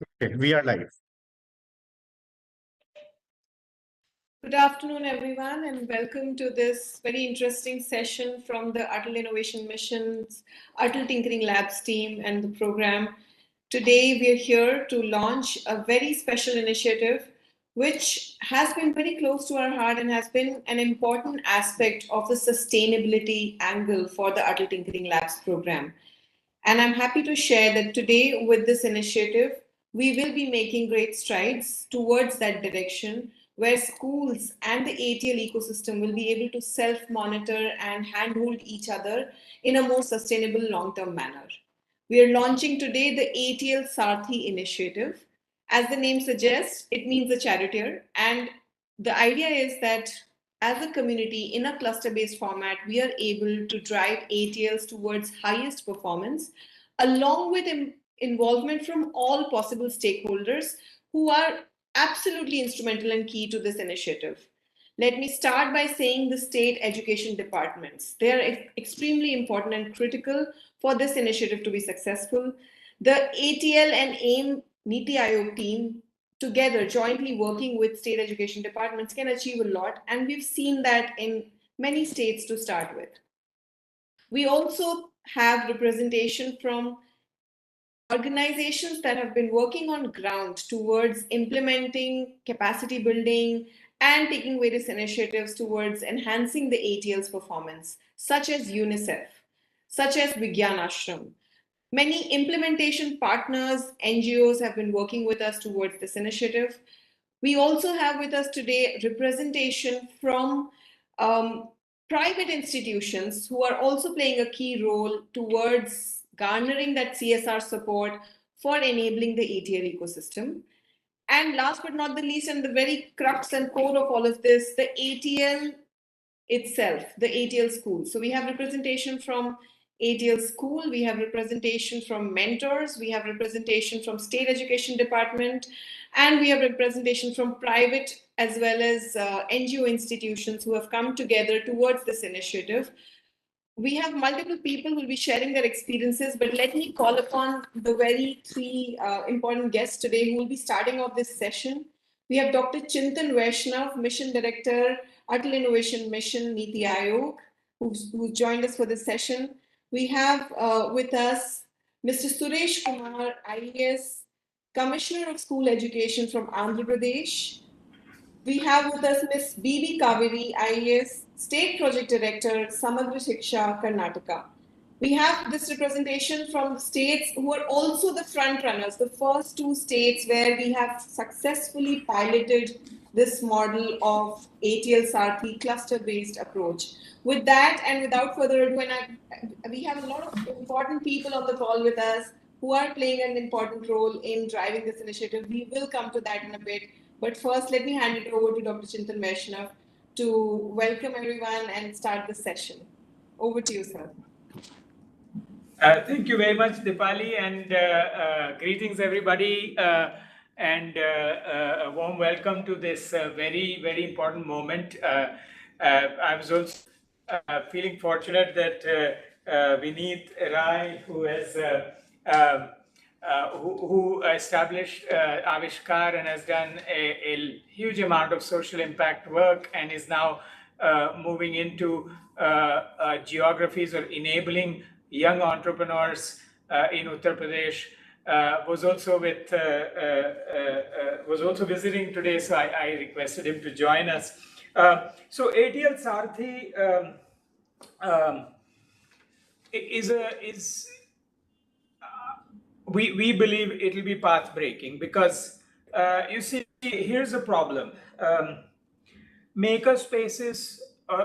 Okay, we are live. Good afternoon, everyone, and welcome to this very interesting session from the ATL Innovation Mission's ATL Tinkering Labs team and the program. Today, we are here to launch a very special initiative which has been very close to our heart and has been an important aspect of the sustainability angle for the ATL Tinkering Labs program. And I'm happy to share that today, with this initiative, we will be making great strides towards that direction where schools and the ATL ecosystem will be able to self monitor and handhold each other in a more sustainable long term manner. We are launching today the ATL Sarthi initiative. As the name suggests, it means a charioteer. And the idea is that as a community in a cluster based format, we are able to drive ATLs towards highest performance, along with involvement from all possible stakeholders who are absolutely instrumental and key to this initiative. Let me start by saying the state education departments. They are extremely important and critical for this initiative to be successful. The ATL and AIM Niti Aayog team together, jointly working with state education departments, can achieve a lot. And we've seen that in many states to start with. We also have representation from organizations that have been working on ground towards implementing capacity building and taking various initiatives towards enhancing the ATL's performance, such as UNICEF, such as Vigyan Ashram. Many implementation partners, NGOs have been working with us towards this initiative. We also have with us today representation from private institutions who are also playing a key role towards garnering that CSR support for enabling the ATL ecosystem. And last but not the least, and the very crux and core of all of this, the ATL itself, the ATL school. So we have representation from ATL school, we have representation from mentors, we have representation from state education department, and we have representation from private as well as NGO institutions who have come together towards this initiative. We have multiple people who will be sharing their experiences, but let me call upon the very three important guests today who will be starting off this session. We have Dr. Chintan Vaishnav, Mission Director, ATL Innovation Mission, Niti Aayog, who joined us for this session. We have with us Mr. Suresh Kumar, IAS, Commissioner of School Education from Andhra Pradesh. We have with us Ms. B.B. Kaveri, IAS, State Project Director, Samagra Shiksha, Karnataka. We have this representation from states who are also the front runners, the first two states where we have successfully piloted this model of ATL Sarthi cluster-based approach. With that, and without further ado, we have a lot of important people on the call with us who are playing an important role in driving this initiative. We will come to that in a bit. But first, let me hand it over to Dr. Chintan Vaishnav to welcome everyone and start the session. Over to you, sir. Thank you very much, Dipali, and greetings, everybody, and a warm welcome to this very, very important moment. I was also feeling fortunate that Vineet Rai, who has who established Avishkar and has done a huge amount of social impact work and is now moving into geographies or enabling young entrepreneurs in Uttar Pradesh, was also visiting today, so I requested him to join us. So ATL Sarthi we believe it will be path breaking because you see, here's the problem. Maker spaces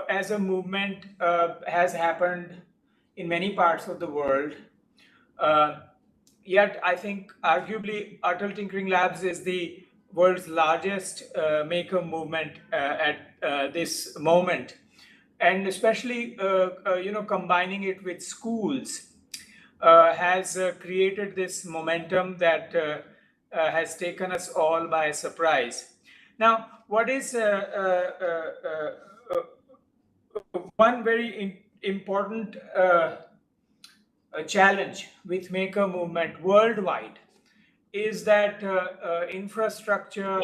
as a movement has happened in many parts of the world. Yet I think arguably ATL Tinkering Labs is the world's largest maker movement at this moment. And especially, combining it with schools has created this momentum that has taken us all by surprise. Now, what is one very important challenge with maker movement worldwide is that infrastructure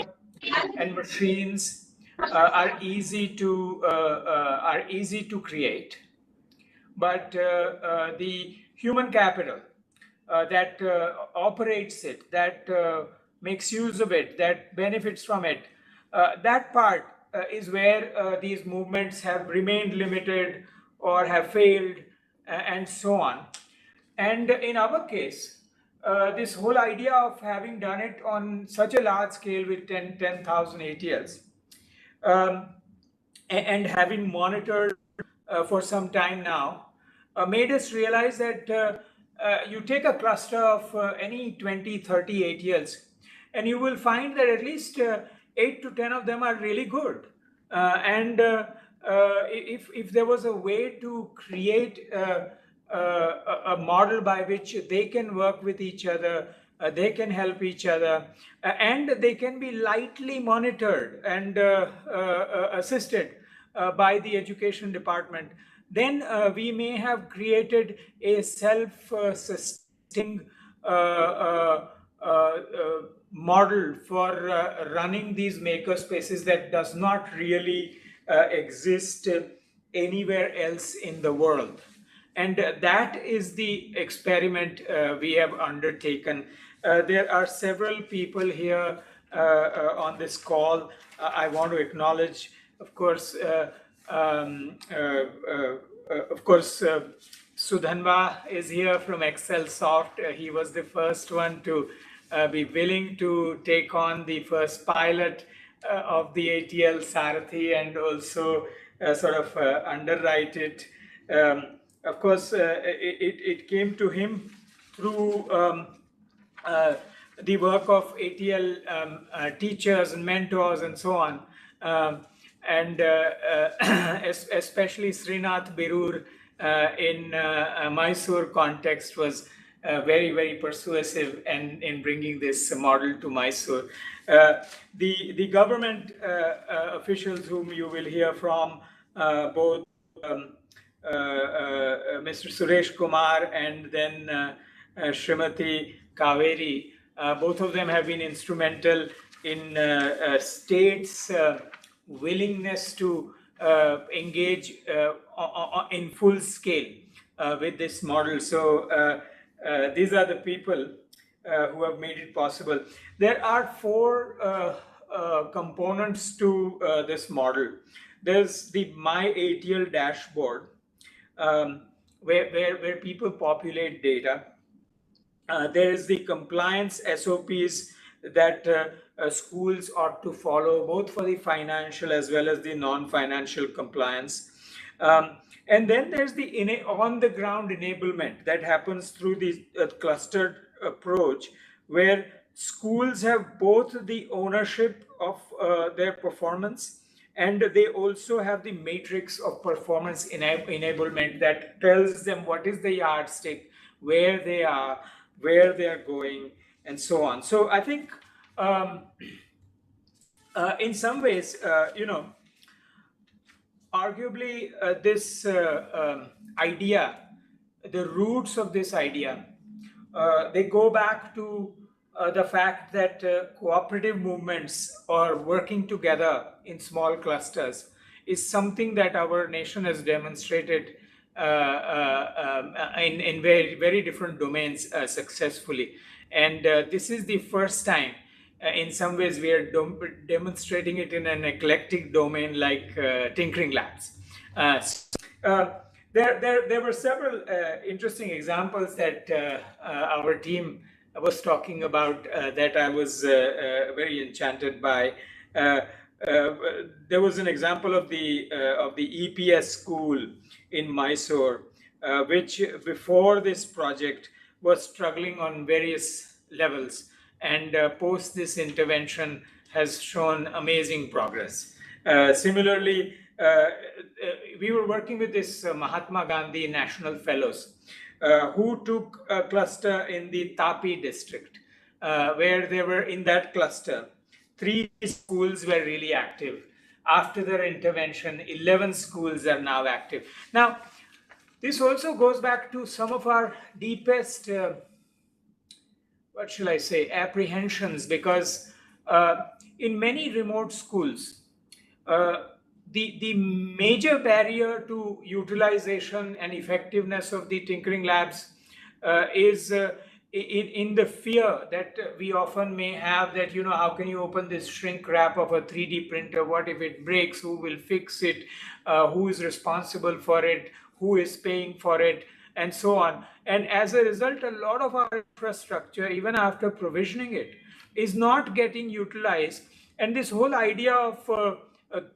and machines are easy to create, but the human capital that operates it, that makes use of it, that benefits from it, that part is where these movements have remained limited or have failed, and so on. And in our case, this whole idea of having done it on such a large scale with 10,000 ATLs, um, and having monitored for some time now, made us realize that you take a cluster of any 20, 30 ATLs, and you will find that at least 8 to 10 of them are really good. And if there was a way to create a model by which they can work with each other, they can help each other, and they can be lightly monitored and assisted by the education department, then we may have created a self-sustaining model for running these maker spaces that does not really exist anywhere else in the world. And that is the experiment we have undertaken. There are several people here on this call. I want to acknowledge, of course, Sudhanva is here from Excel Soft. He was the first one to be willing to take on the first pilot of the ATL Sarthi and also sort of underwrite it. Of course, it came to him through the work of ATL teachers and mentors and so on. And especially Srinath Birur in Mysore context was very, very persuasive in bringing this model to Mysore. The government officials whom you will hear from, both Mr. Suresh Kumar and then Srimati Kaveri, both of them have been instrumental in states' willingness to engage in full scale with this model. So these are the people who have made it possible. There are four components to this model. There's the My ATL dashboard, where people populate data. There is the compliance SOPs that schools ought to follow, both for the financial as well as the non-financial compliance. And then there's the on-the-ground enablement that happens through the clustered approach, where schools have both the ownership of their performance, and they also have the matrix of performance enablement that tells them what is the yardstick, where they are going, and so on. So I think in some ways, arguably this idea, the roots of this idea, they go back to the fact that cooperative movements or working together in small clusters is something that our nation has demonstrated in very, very different domains successfully. And this is the first time, in some ways, we are demonstrating it in an eclectic domain like tinkering labs. There were several interesting examples that our team was talking about that I was very enchanted by. There was an example of the EPS school in Mysore, which before this project was struggling on various levels, and post this intervention has shown amazing progress. Similarly, we were working with this Mahatma Gandhi National Fellows, who took a cluster in the Tapi district, where they were in that cluster. 3 schools were really active. After their intervention, 11 schools are now active. Now, this also goes back to some of our deepest what shall I say, apprehensions, because uh, in many remote schools, uh, the major barrier to utilization and effectiveness of the tinkering labs is in the fear that we often may have, that how can you open this shrink wrap of a 3D printer? What if it breaks? Who will fix it? Who is responsible for it? Who is paying for it? And so on. And as a result, a lot of our infrastructure, even after provisioning it, is not getting utilized. And this whole idea of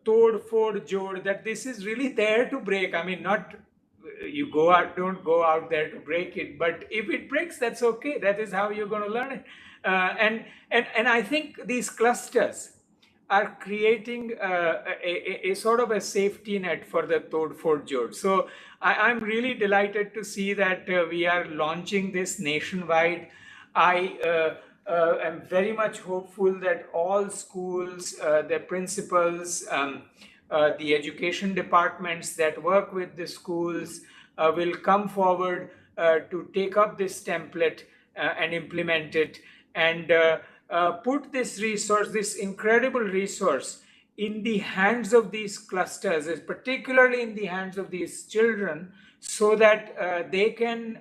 tod ford jod, that this is really there to break. I mean, not you go out, don't go out there to break it, but if it breaks, that's okay. That is how you're going to learn it. And I think these clusters are creating a sort of a safety net for the Tod Fort Jod. So I'm really delighted to see that we are launching this nationwide. I am very much hopeful that all schools, their principals, the education departments that work with the schools will come forward to take up this template and implement it, and put this resource, this incredible resource, in the hands of these clusters, particularly in the hands of these children, so that they can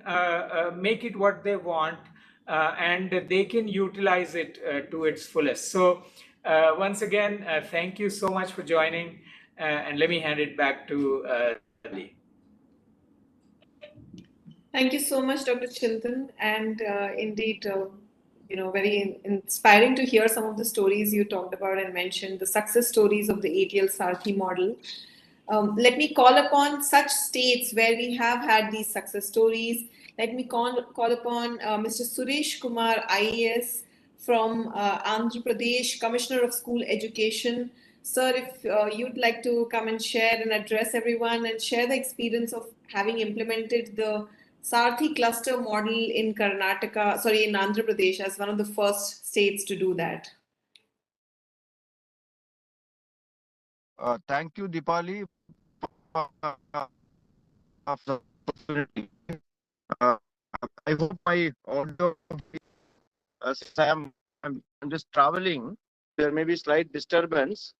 make it what they want, and they can utilize it to its fullest. So once again, thank you so much for joining, and let me hand it back to Lee. Thank you so much, Dr. Chintan. And indeed, very inspiring to hear some of the stories you talked about and mentioned, the success stories of the ATL Sarthi model. Let me call upon such states where we have had these success stories. Let me call upon Mr. Suresh Kumar, IAS from Andhra Pradesh, Commissioner of School Education. Sir, if you'd like to come and share and address everyone and share the experience of having implemented the Sarthi cluster model in in Andhra Pradesh as one of the first states to do that. Thank you, Dipali, for the opportunity. Uh, I hope my audio, since I'm just traveling, there may be slight disturbance.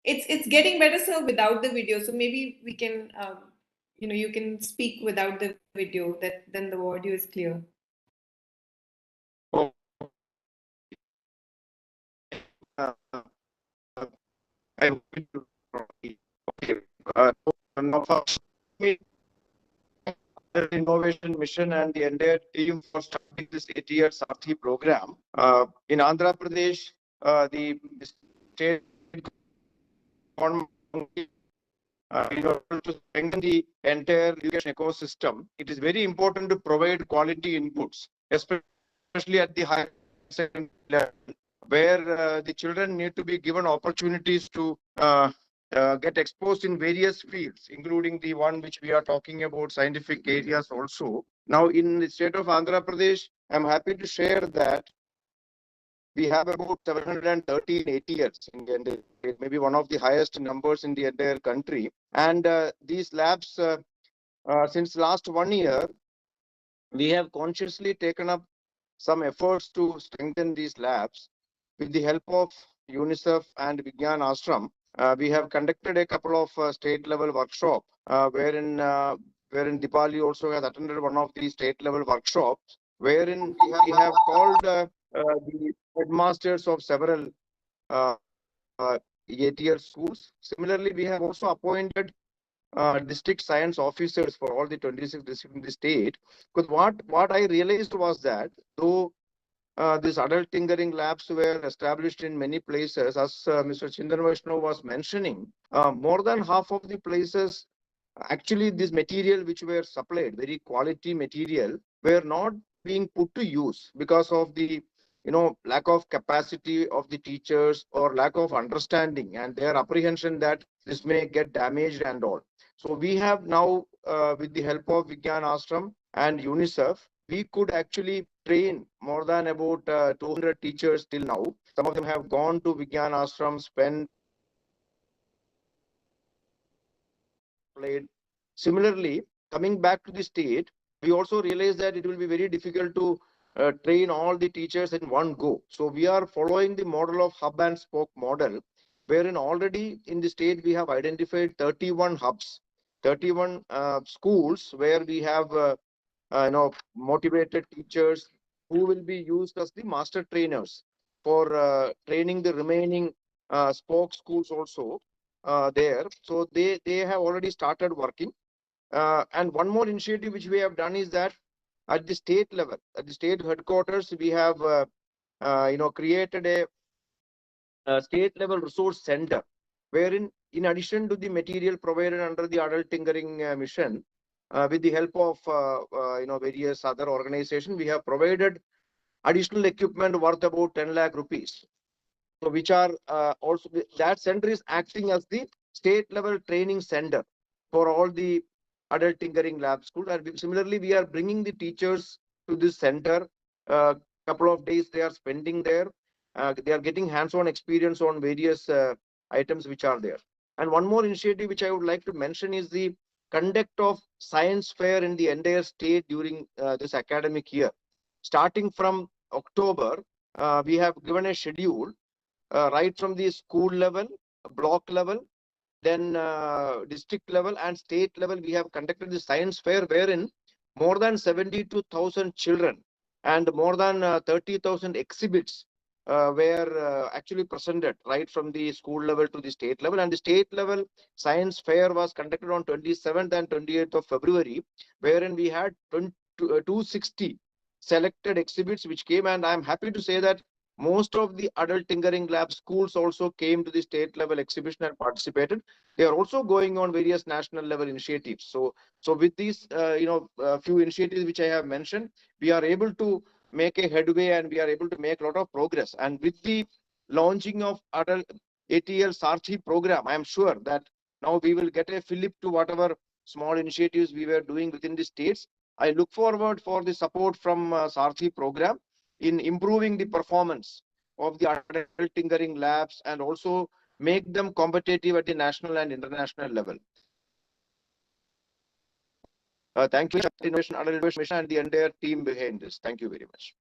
It's getting better, sir, without the video. So maybe we can, you can speak without the video. That then the audio is clear. Oh, uh, I hope it will be okay. Now for me, the innovation mission and the entire team for starting this 8-year Sarthi program. In Andhra Pradesh, the state government, in order to strengthen the entire education ecosystem, it is very important to provide quality inputs, especially at the higher secondary level, where the children need to be given opportunities to get exposed in various fields, including the one which we are talking about, scientific areas also. Now, in the state of Andhra Pradesh, I'm happy to share that we have about 713 ATLs in the entire, maybe one of the highest numbers in the entire country. And these labs, since last 1 year, we have consciously taken up some efforts to strengthen these labs with the help of UNICEF and Vigyan Ashram. We have conducted a couple of state level workshops, wherein Dipali also has attended one of these state level workshops, wherein we have called the headmasters of several uh, ATL schools. Similarly, we have also appointed district science officers for all the 26 districts in the state. Because what I realized was that though these adult tinkering labs were established in many places, as Mr. Chindan Vaishnav was mentioning, more than half of the places, actually this material which were supplied, very quality material, were not being put to use because of the lack of capacity of the teachers or lack of understanding and their apprehension that this may get damaged and all. So we have now, with the help of Vigyan Ashram and UNICEF, we could actually train more than about 200 teachers till now. Some of them have gone to Vigyan Ashram, spent. Similarly, coming back to the state, we also realize that it will be very difficult to train all the teachers in one go. So we are following the model of hub and spoke model, wherein already in the state we have identified 31 hubs, 31 schools where we have motivated teachers who will be used as the master trainers for training the remaining spoke schools also there. So they have already started working. And one more initiative which we have done is that at the state level, at the state headquarters, we have created a state level resource center, wherein in addition to the material provided under the adult tinkering mission, with the help of various other organizations, we have provided additional equipment worth about 10 lakh rupees. So which are also, that center is acting as the state level training center for all the adult tinkering lab schools. And similarly, we are bringing the teachers to this center. Couple of days they are spending there. They are getting hands-on experience on various items which are there. And one more initiative which I would like to mention is the conduct of science fair in the entire state during this academic year. Starting from October, we have given a schedule right from the school level, block level, then district level and state level. We have conducted the science fair wherein more than 72,000 children and more than 30,000 exhibits were actually presented right from the school level to the state level. And the state level science fair was conducted on 27th and 28th of February, wherein we had 260 selected exhibits which came. And I'm happy to say that most of the adult tinkering lab schools also came to the state level exhibition and participated. They are also going on various national level initiatives. So with these, few initiatives which I have mentioned, we are able to make a headway and we are able to make a lot of progress. And with the launching of adult ATL Sarthi program, I am sure that now we will get a fillip to whatever small initiatives we were doing within the states. I look forward for the support from Sarthi program in improving the performance of the adult tinkering labs and also make them competitive at the national and international level. Thank you, Innovation Adult Mission and the entire team behind this. Thank you very much.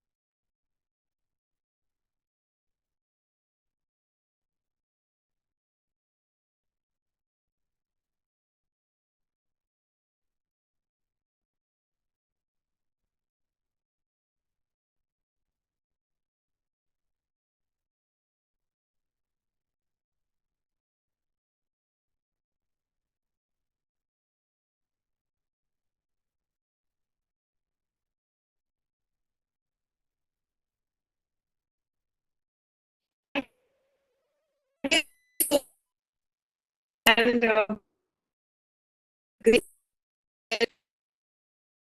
And great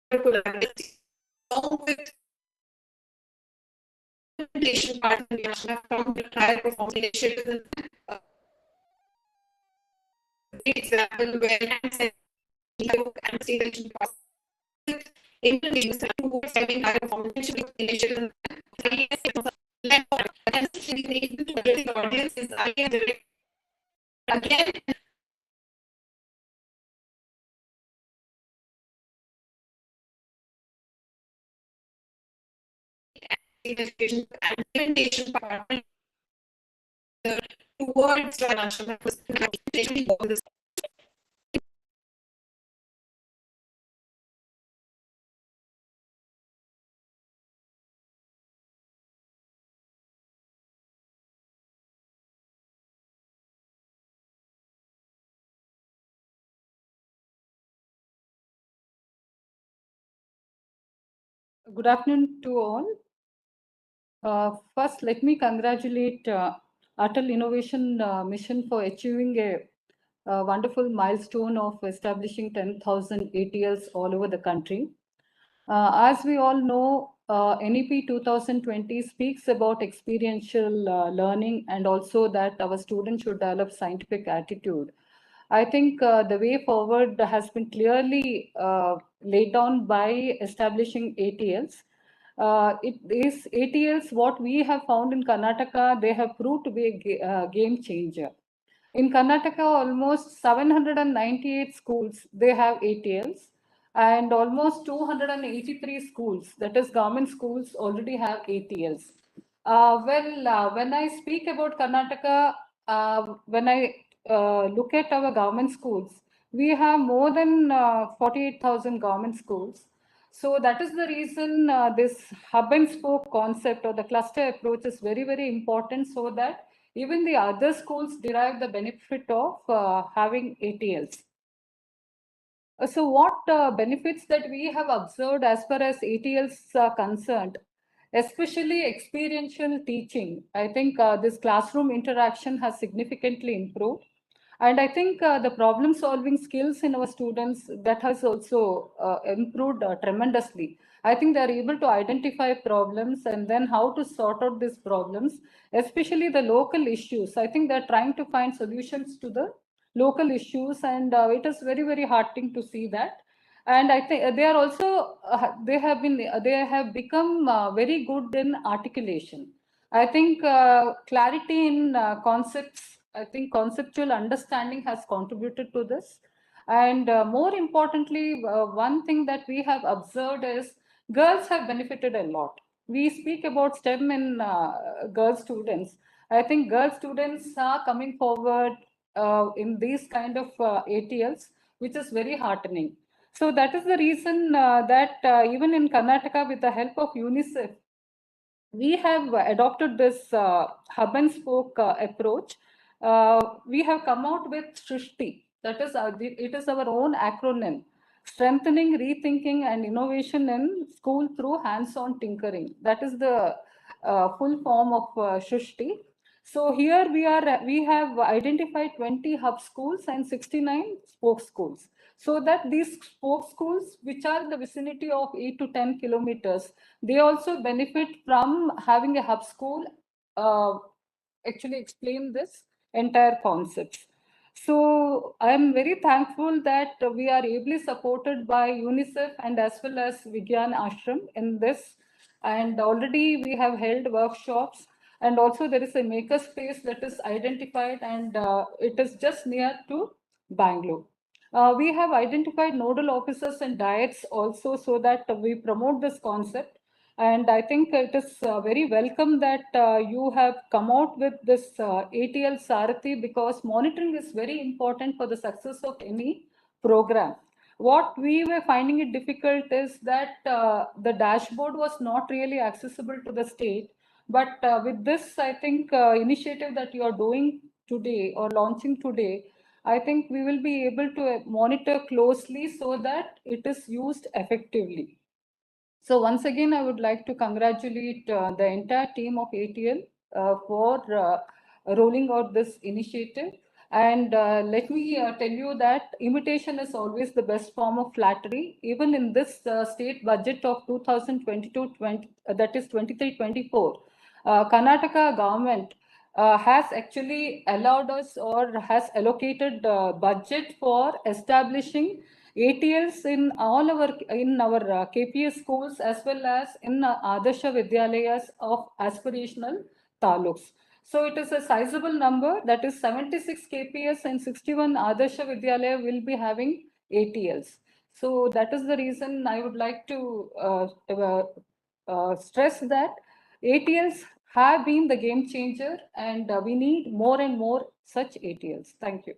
collaboration along with implementation partners have found the higher performance initiatives and great example where and state election implementation towards having higher performance initiatives and the audience is again education and implementation partner towards the national implementation. Good afternoon to all. First, let me congratulate ATL Innovation Mission for achieving a wonderful milestone of establishing 10,000 ATLs all over the country. As we all know, NEP 2020 speaks about experiential learning and also that our students should develop scientific attitude. I think the way forward has been clearly laid down by establishing ATLs. It is ATLs, what we have found in Karnataka, they have proved to be a game changer. In Karnataka, almost 798 schools, they have ATLs. and almost 283 schools, that is government schools, already have ATLs. When I speak about Karnataka, when I look at our government schools, we have more than 48,000 government schools. So that is the reason this hub and spoke concept or the cluster approach is very, very important, so that even the other schools derive the benefit of having ATLs. So what benefits that we have observed as far as ATLs are concerned, especially experiential teaching. I think this classroom interaction has significantly improved. And I think the problem solving skills in our students, that has also improved tremendously. I think they are able to identify problems and then how to sort out these problems, especially the local issues. I think they're trying to find solutions to the local issues, and it is very, very heartening to see that. And I think they are also they have become very good in articulation. I think clarity in concepts, I think conceptual understanding has contributed to this. And more importantly, one thing that we have observed is girls have benefited a lot. We speak about STEM in girl students. I think girl students are coming forward in these kind of ATLs, which is very heartening. So that is the reason that even in Karnataka, with the help of UNICEF, we have adopted this hub and spoke approach. We have come out with Shrishti. That is, it is our own acronym: strengthening, rethinking, and innovation in school through hands-on tinkering. That is the full form of Shrishti. So here we have identified 20 hub schools and 69 spoke schools, so that these spoke schools, which are in the vicinity of 8 to 10 kilometers, they also benefit from having a hub school actually explain this entire concept. So I am very thankful that we are ably supported by UNICEF and as well as Vigyan Ashram in this. And already we have held workshops, and also there is a maker space that is identified, and it is just near to Bangalore. We have identified nodal officers and diets also, so that we promote this concept. And I think it is very welcome that you have come out with this ATL Sarthi, because monitoring is very important for the success of any program. What we were finding it difficult is that the dashboard was not really accessible to the state. But with this, I think, initiative that you are doing today or launching today, I think we will be able to monitor closely so that it is used effectively. So once again, I would like to congratulate the entire team of ATL for rolling out this initiative. And let me tell you that imitation is always the best form of flattery. Even in this state budget of 2022-20, that is 23-24, Karnataka government has actually allowed us or has allocated budget for establishing ATLs in all our KPS schools, as well as in Adarsh Vidyalayas of aspirational taluks. So it is a sizable number, that is 76 KPS and 61 Adarsh Vidyalaya will be having ATLs. So that is the reason I would like to stress that ATLs have been the game changer, and we need more and more such ATLs. Thank you.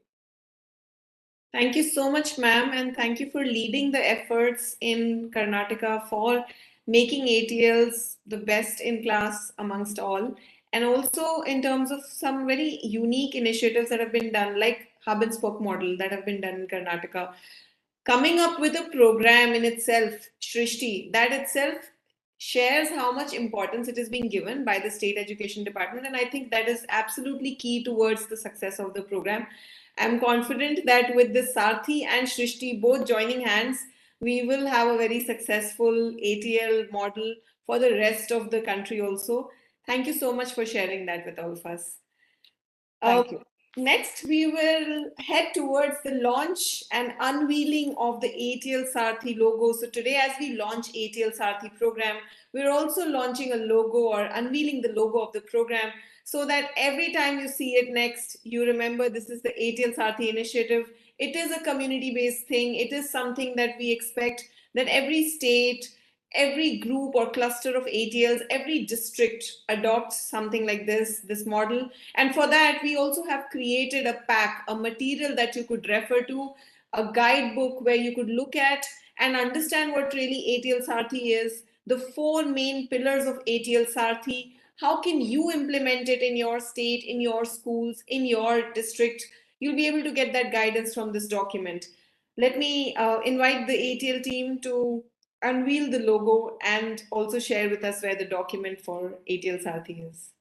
Thank you so much, ma'am, and thank you for leading the efforts in Karnataka for making ATLs the best in class amongst all, and also in terms of some very unique initiatives that have been done, like hub and spoke model that have been done in Karnataka. Coming up with a program in itself, Shrishti, that itself shares how much importance it is being given by the state education department, and I think that is absolutely key towards the success of the program. I'm confident that with this Sarthi and Shrishti both joining hands, we will have a very successful ATL model for the rest of the country also. Thank you so much for sharing that with all of us. Thank you. Next, we will head towards the launch and unveiling of the ATL Sarthi logo. So today, as we launch ATL Sarthi program, we're also launching a logo or unveiling the logo of the program, so that every time you see it next, you remember this is the ATL Sarthi initiative. It is a community-based thing. It is something that we expect that every state, every group or cluster of ATLs, every district adopts something like this model. And for that, we also have created a pack, a material that you could refer to, a guidebook where you could look at and understand what really ATL Sarthi is, the four main pillars of ATL Sarthi. How can you implement it in your state, in your schools, in your district? You'll be able to get that guidance from this document. Let me invite the ATL team to unveil the logo and also share with us where the document for ATL Sarthi is.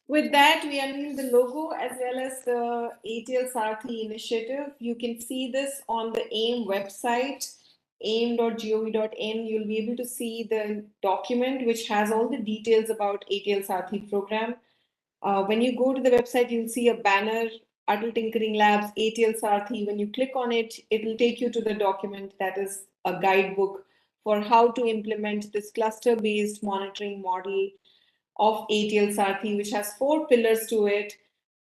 With that, we unveil the logo as well as the ATL Sarthi initiative. You can see this on the AIM website, aim.gov.in. You'll be able to see the document which has all the details about ATL Sarthi program. When you go to the website, you'll see a banner, Atal Tinkering Labs, ATL Sarthi. When you click on it, it'll take you to the document that is a guidebook for how to implement this cluster-based monitoring model of ATL Sarthi, which has four pillars to it.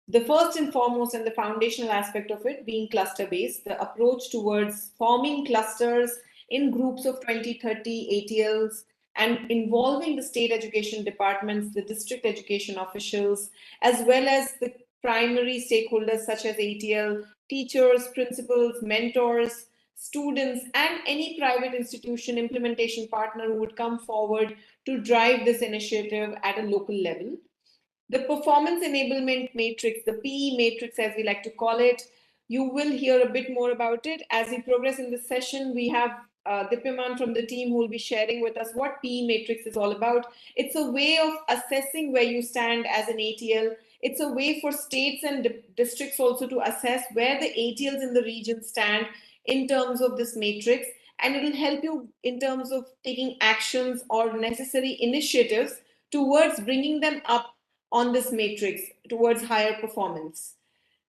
The first and foremost and the foundational aspect of it being cluster-based, the approach towards forming clusters in groups of 20, 30 ATLs and involving the state education departments, the district education officials, as well as the primary stakeholders such as ATL, teachers, principals, mentors, students, and any private institution implementation partner who would come forward to drive this initiative at a local level. The performance enablement matrix, the PE matrix as we like to call it, you will hear a bit more about it. As we progress in this session, we have Dipyaman from the team who will be sharing with us what PE matrix is all about. It's a way of assessing where you stand as an ATL. It's a way for states and districts also to assess where the ATLs in the region stand in terms of this matrix. And it will help you in terms of taking actions or necessary initiatives towards bringing them up on this matrix towards higher performance.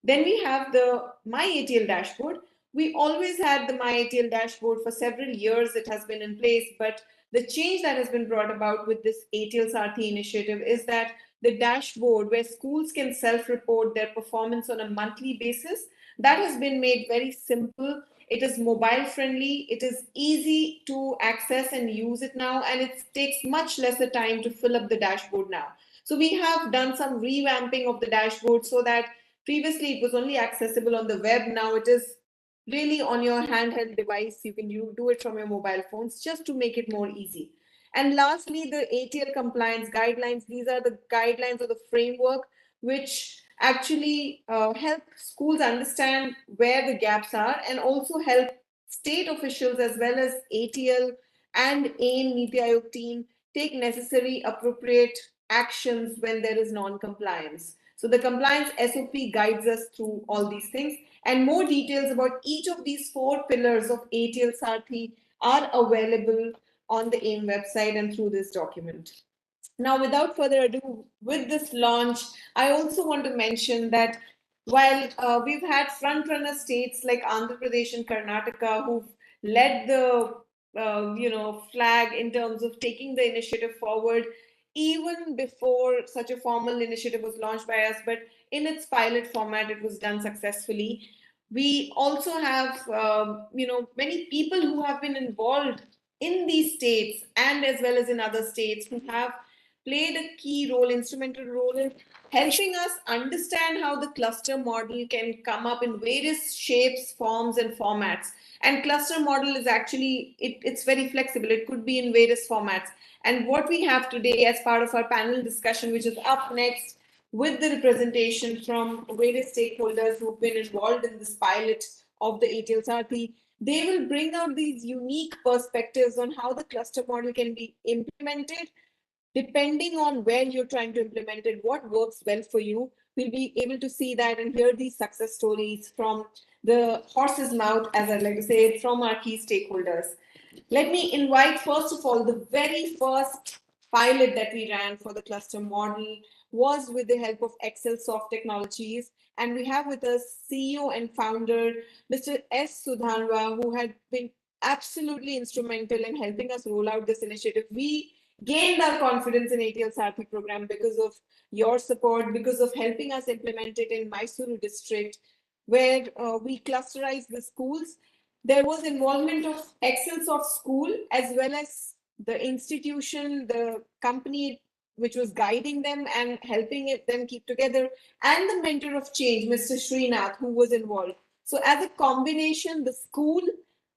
Then we have the MyATL dashboard. We always had the MyATL dashboard for several years. It has been in place, but the change that has been brought about with this ATL Sarthi initiative is that the dashboard where schools can self-report their performance on a monthly basis, that has been made very simple. It is mobile friendly. It is easy to access and use it now, and it takes much lesser time to fill up the dashboard now. So we have done some revamping of the dashboard so that previously it was only accessible on the web. Now it is really on your handheld device. You can do it from your mobile phones just to make it more easy. And lastly, the ATL compliance guidelines. These are the guidelines or the framework which actually help schools understand where the gaps are and also help state officials as well as ATL and AIM Niti Aayog team take necessary appropriate actions when there is non-compliance. So the compliance SOP guides us through all these things, and more details about each of these four pillars of ATL Sarthi are available on the AIM website and through this document. Now, without further ado, with this launch, I also want to mention that while we've had front-runner states like Andhra Pradesh and Karnataka who've led the flag in terms of taking the initiative forward even before such a formal initiative was launched by us, but in its pilot format, it was done successfully. We also have, many people who have been involved in these states and as well as in other states who have played a key role, instrumental role in helping us understand how the cluster model can come up in various shapes, forms, and formats. And cluster model is actually, it's very flexible. It could be in various formats. And what we have today as part of our panel discussion, which is up next, with the representation from various stakeholders who've been involved in this pilot of the ATL Sarthi, they will bring out these unique perspectives on how the cluster model can be implemented depending on where you're trying to implement it, what works well for you. We'll be able to see that and hear these success stories from the horse's mouth, as I like to say, from our key stakeholders. Let me invite, first of all, the very first pilot that we ran for the cluster model was with the help of Excel Soft Technologies. And we have with us CEO and founder, Mr. S. Sudhanwa, who had been absolutely instrumental in helping us roll out this initiative. We gained our confidence in ATL Sarthi program because of your support, because of helping us implement it in Mysuru district, where we clusterized the schools. There was involvement of Excel Soft School as well as the institution, the company which was guiding them and helping them keep together, and the mentor of change, Mr. Srinath, who was involved. So as a combination, the school,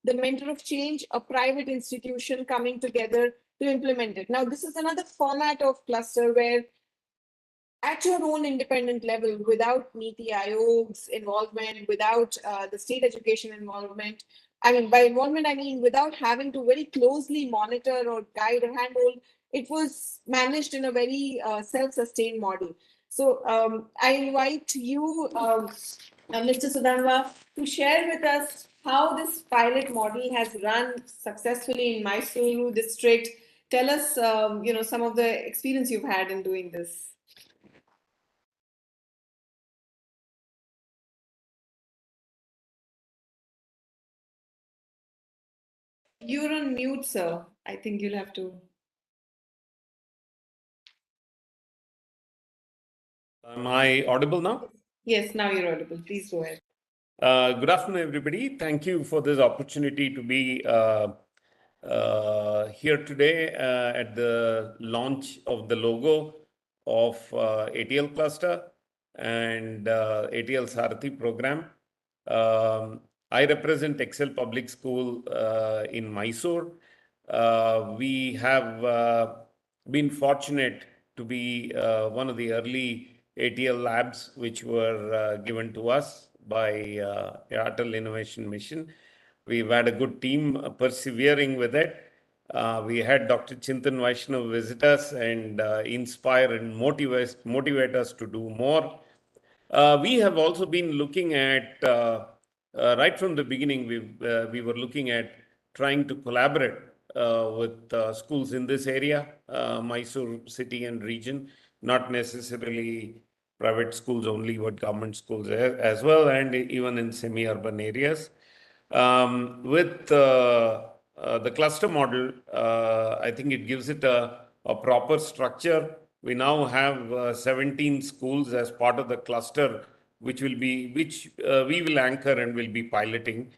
the mentor of change, a private institution coming together to implement it. Now, this is another format of cluster where at your own independent level, without Niti Aayog's involvement, without the state education involvement. I mean, by involvement, I mean without having to very closely monitor or guide or handhold, it was managed in a very self-sustained model. So I invite you, Mr. Sudanwa, to share with us how this pilot model has run successfully in Mysuru district. Tell us, some of the experience you've had in doing this. You're on mute, sir. I think you'll have to. Am I audible now? Yes, now you're audible. Please go ahead. Good afternoon, everybody. Thank you for this opportunity to be here today at the launch of the logo of ATL Cluster and ATL Sarthi program. I represent Excel Public School in Mysore. We have been fortunate to be one of the early ATL labs which were given to us by ATL Innovation Mission. We've had a good team persevering with it. We had Dr. Chintan Vaishnav visit us and inspire and motivate us to do more. We have also been looking at, right from the beginning, we were looking at trying to collaborate with schools in this area, Mysore city and region, not necessarily private schools only, but government schools as well, and even in semi-urban areas. With the cluster model, I think it gives it a proper structure. We now have 17 schools as part of the cluster, which we will anchor and will be piloting.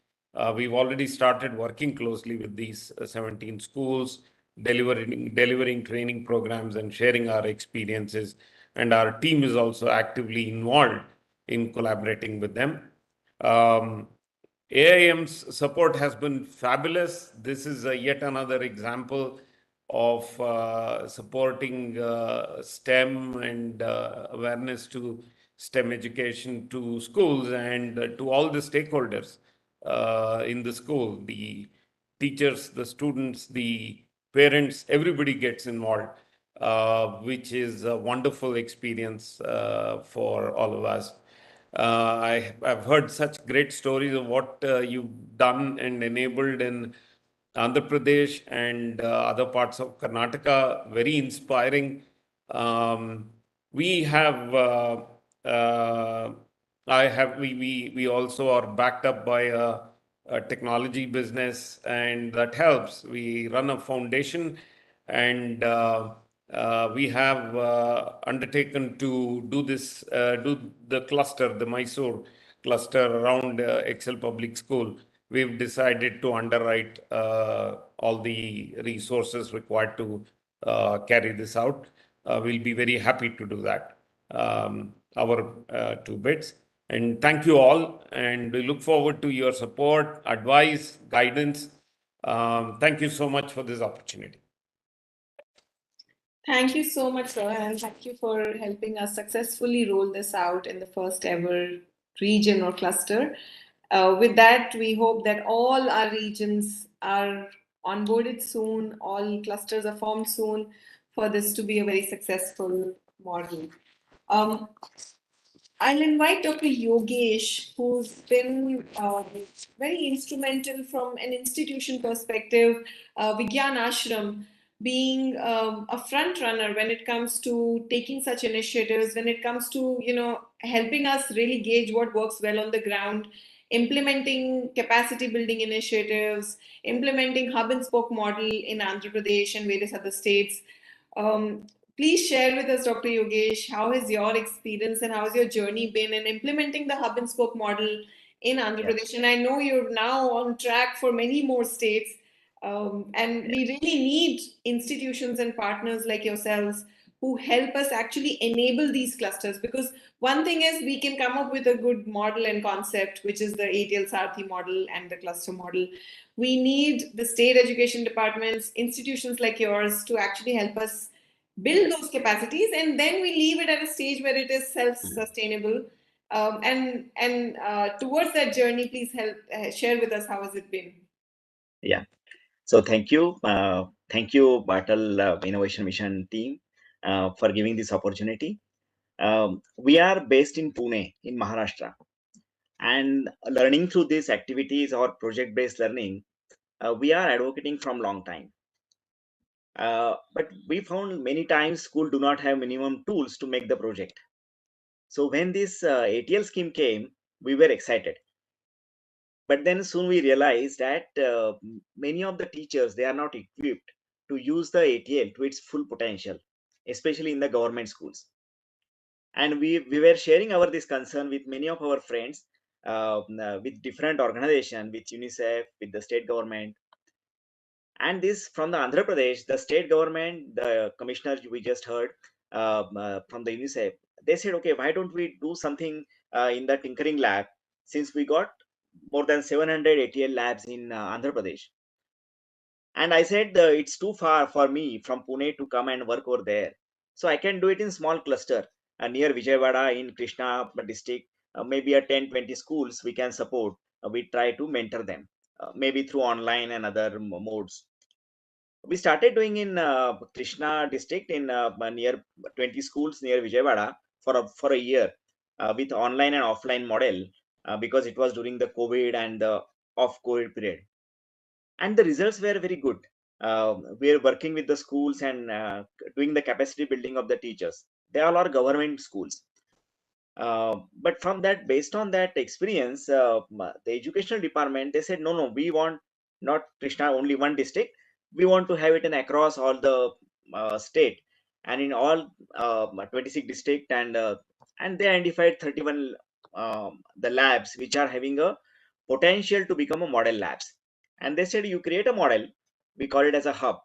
We've already started working closely with these 17 schools, delivering training programs and sharing our experiences. And our team is also actively involved in collaborating with them. AIM's support has been fabulous. This is yet another example of supporting STEM and awareness to STEM education to schools and to all the stakeholders in the school, the teachers, the students, the parents, everybody gets involved, which is a wonderful experience for all of us. I've heard such great stories of what you've done and enabled in Andhra Pradesh and other parts of Karnataka. Very inspiring. We have we also are backed up by a technology business, and that helps. We run a foundation, and we have undertaken to do the cluster, the Mysore cluster around Excel Public School. We've decided to underwrite all the resources required to carry this out. We'll be very happy to do that. Our two bits. And thank you all. And we look forward to your support, advice, guidance. Thank you so much for this opportunity. Thank you so much, sir, and thank you for helping us successfully roll this out in the first ever region or cluster. With that, we hope that all our regions are onboarded soon, all clusters are formed soon for this to be a very successful model. I'll invite Dr. Yogesh, who's been very instrumental from an institution perspective, Vigyan Ashram, being a front runner when it comes to taking such initiatives, when it comes to helping us really gauge what works well on the ground, implementing capacity building initiatives, implementing hub and spoke model in Andhra Pradesh and various other states. Um, Please share with us, Dr. Yogesh, how has your experience and how has your journey been in implementing the hub and spoke model in Andhra Pradesh? And I know you're now on track for many more states. And we really need institutions and partners like yourselves who help us actually enable these clusters. Because one thing is we can come up with a good model and concept, which is the ATL Sarthi model and the cluster model. We need the state education departments, institutions like yours to actually help us build those capacities, and then we leave it at a stage where it is self-sustainable. And towards that journey, please help share with us how has it been. Yeah. So thank you, ATL Innovation Mission team, for giving this opportunity. We are based in Pune, in Maharashtra, and learning through these activities or project-based learning, we are advocating from long time. But we found many times school do not have minimum tools to make the project. So when this ATL scheme came, we were excited. But then soon we realized that many of the teachers, they are not equipped to use the ATL to its full potential, especially in the government schools. And we were sharing our this concern with many of our friends, with different organizations, with UNICEF, with the state government. And this from the Andhra Pradesh, the state government, the commissioner we just heard from the UNICEF, they said, okay, why don't we do something in the tinkering lab, since we got more than 700 ATL labs in Andhra Pradesh. And I said, it's too far for me from Pune to come and work over there. So I can do it in small cluster near Vijayawada in Krishna district, maybe a 10-20 schools we can support. We try to mentor them, maybe through online and other modes. We started doing in Krishna district in near 20 schools near Vijayawada for a year with online and offline model, because it was during the COVID and the off COVID period, and the results were very good. We are working with the schools and doing the capacity building of the teachers. They all are government schools. But from that, based on that experience, the educational department, they said, no, we want not Krishna only one district. We want to have it in across all the state and in all 26 district, and they identified 31 the labs which are having a potential to become a model labs. And they said, you create a model, we call it as a hub,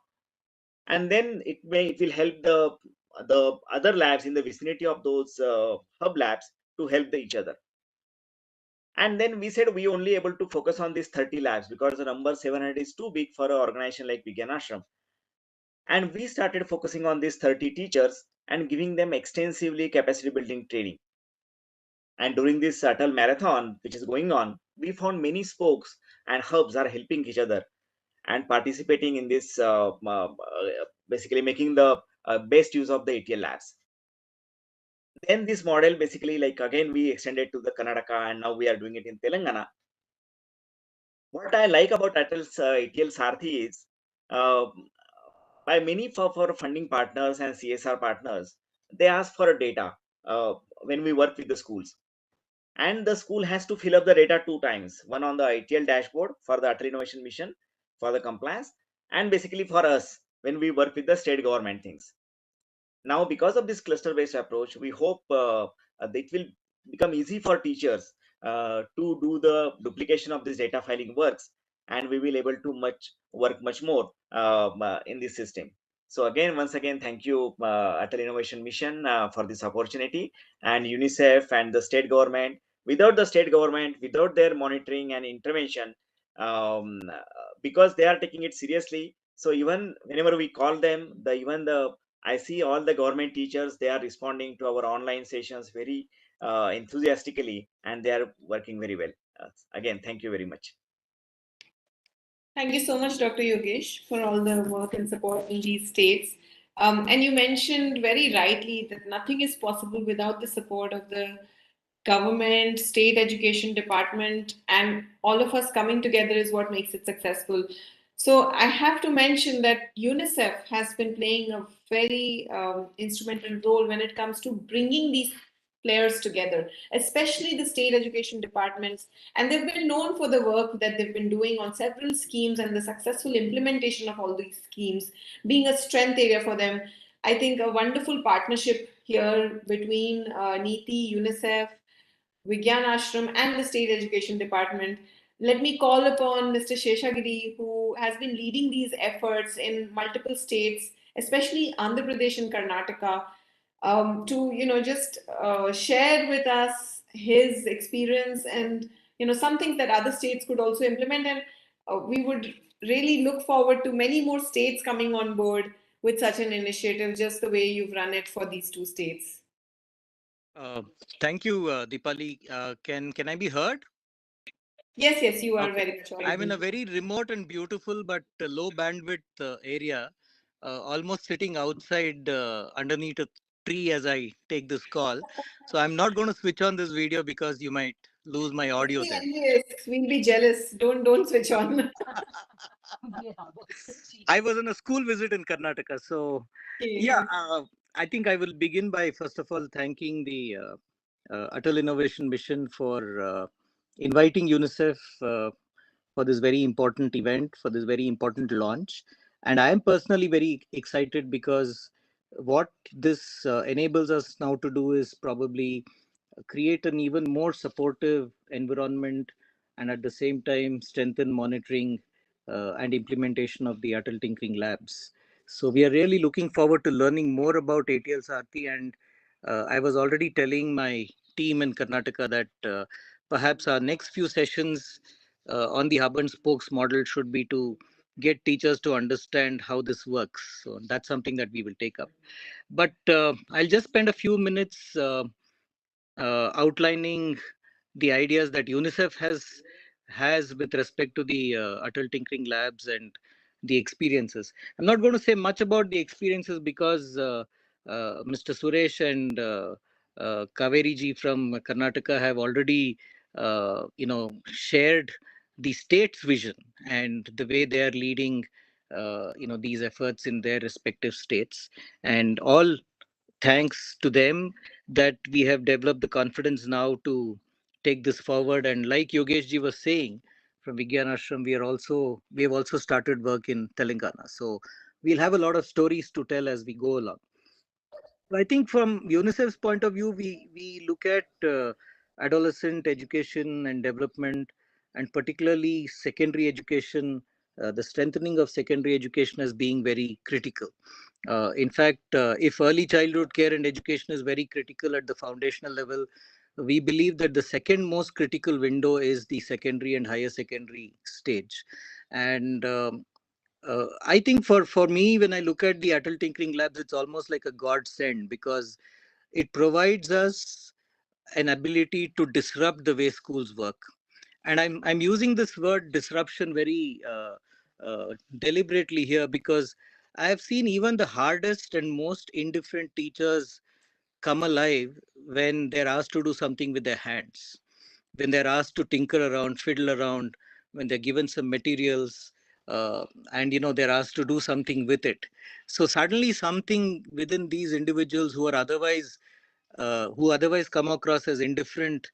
and then it will help the other labs in the vicinity of those hub labs to help each other. And then we said we only able to focus on these 30 labs because the number 700 is too big for an organization like Vigyan Ashram. And we started focusing on these 30 teachers and giving them extensively capacity building training. And during this ATL marathon, which is going on, we found many spokes and hubs are helping each other and participating in this, basically making the best use of the ATL labs. Then this model basically, like again, we extended to the Karnataka, and now we are doing it in Telangana. What I like about ATL Sarthi is, by many for funding partners and CSR partners, they ask for a data when we work with the schools. And the school has to fill up the data 2 times, one on the ATL dashboard for the Atal Innovation Mission for the compliance, and basically for us when we work with the state government things. Now, because of this cluster-based approach, we hope it will become easy for teachers to do the duplication of this data filing works, and we will able to work much more in this system. So again, once again, thank you, Atal Innovation Mission, for this opportunity, and UNICEF and the state government. Without the state government, without their monitoring and intervention, because they are taking it seriously. So even whenever we call them, even the I see all the government teachers, they are responding to our online sessions very enthusiastically, and they are working very well. Again, thank you very much. Thank you so much, Dr. Yogesh, for all the work and support in these states. And you mentioned very rightly that nothing is possible without the support of the government, state education department, and all of us coming together is what makes it successful. So I have to mention that UNICEF has been playing a very instrumental role when it comes to bringing these players together, especially the state education departments. And they've been known for the work that they've been doing on several schemes and the successful implementation of all these schemes being a strength area for them. I think a wonderful partnership here between NITI, UNICEF, Vigyan Ashram, and the State Education Department. Let me call upon Mr. Sheshagiri, who has been leading these efforts in multiple states, especially Andhra Pradesh and Karnataka, to just share with us his experience and some things that other states could also implement. And we would really look forward to many more states coming on board with such an initiative, just the way you've run it for these two states. Uh, Thank you, Deepali. Can I be heard? Yes, you are Okay. very much I'm in audible. a very remote and beautiful but low bandwidth area, almost sitting outside underneath a tree as I take this call. So I'm not going to switch on this video because you might lose my audio We'll then. be envious. We'll be jealous. Don't switch on. I was on a school visit in Karnataka. So, yeah, I think I will begin by first of all thanking the Atal Innovation Mission for inviting UNICEF for this very important event, for this very important launch. And I am personally very excited because what this enables us now to do is probably create an even more supportive environment and at the same time strengthen monitoring and implementation of the Atal Tinkering Labs. So we are really looking forward to learning more about ATL Sarthi, and I was already telling my team in Karnataka that perhaps our next few sessions on the hub and spokes model should be to get teachers to understand how this works. So that's something that we will take up. But I'll just spend a few minutes outlining the ideas that UNICEF has with respect to the Atal Tinkering Labs and the experiences. I'm not going to say much about the experiences because Mr. Suresh and Kaveri ji from Karnataka have already, shared the state's vision and the way they are leading, these efforts in their respective states, and all thanks to them that we have developed the confidence now to take this forward. And like Yogesh ji was saying, from Vigyan Ashram, we have also started work in Telangana. So we'll have a lot of stories to tell as we go along. I think from UNICEF's point of view, we look at adolescent education and development, and particularly secondary education, the strengthening of secondary education as being very critical. In fact, if early childhood care and education is very critical at the foundational level, we believe that the second most critical window is the secondary and higher secondary stage. And I think for me, when I look at the Atal Tinkering Labs, it's almost like a godsend because it provides us an ability to disrupt the way schools work. And I'm using this word disruption very deliberately here because I have seen even the hardest and most indifferent teachers come alive when they're asked to do something with their hands, when they're asked to tinker around, fiddle around, when they're given some materials, and they're asked to do something with it. So suddenly something within these individuals who otherwise come across as indifferent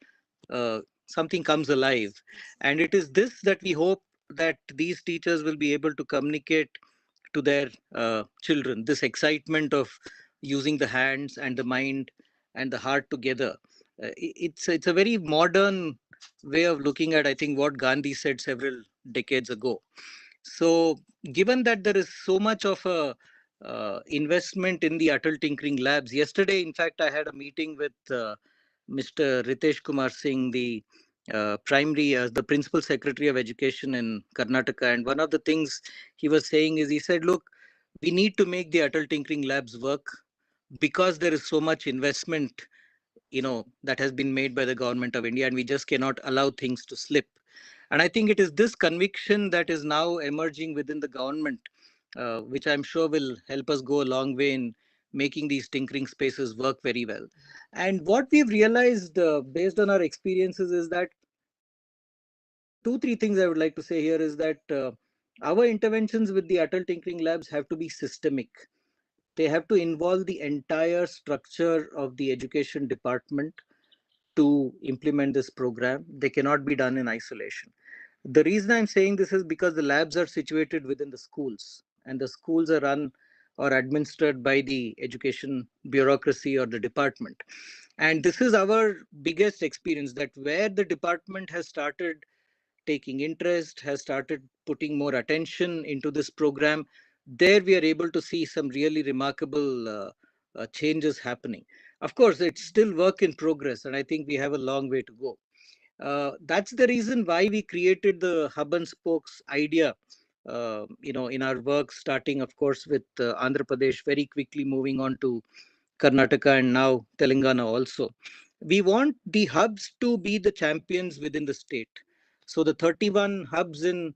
something comes alive. And it is this that we hope that these teachers will be able to communicate to their children, this excitement of using the hands and the mind and the heart together. It's a very modern way of looking at, I think, what Gandhi said several decades ago. So, given that there is so much of a investment in the Atal Tinkering Labs, yesterday, in fact, I had a meeting with Mr. Ritesh Kumar Singh, the Principal Secretary of Education in Karnataka. And one of the things he was saying is, he said, look, we need to make the Atal Tinkering Labs work because there is so much investment, that has been made by the government of India, and we just cannot allow things to slip. And I think it is this conviction that is now emerging within the government, which I'm sure will help us go a long way in making these tinkering spaces work very well. And what we've realized based on our experiences is that 2, 3 things I would like to say here is that our interventions with the Atal Tinkering Labs have to be systemic. They have to involve the entire structure of the education department to implement this program. They cannot be done in isolation. The reason I'm saying this is because the labs are situated within the schools, and the schools are run or administered by the education bureaucracy or the department. And this is our biggest experience, that where the department has started taking interest, has started putting more attention into this program, there we are able to see some really remarkable changes happening. Of course, it's still work in progress, and I think we have a long way to go. That's the reason why we created the hub and spokes idea, in our work, starting, of course, with Andhra Pradesh, very quickly moving on to Karnataka and now Telangana also. We want the hubs to be the champions within the state. So the 31 hubs in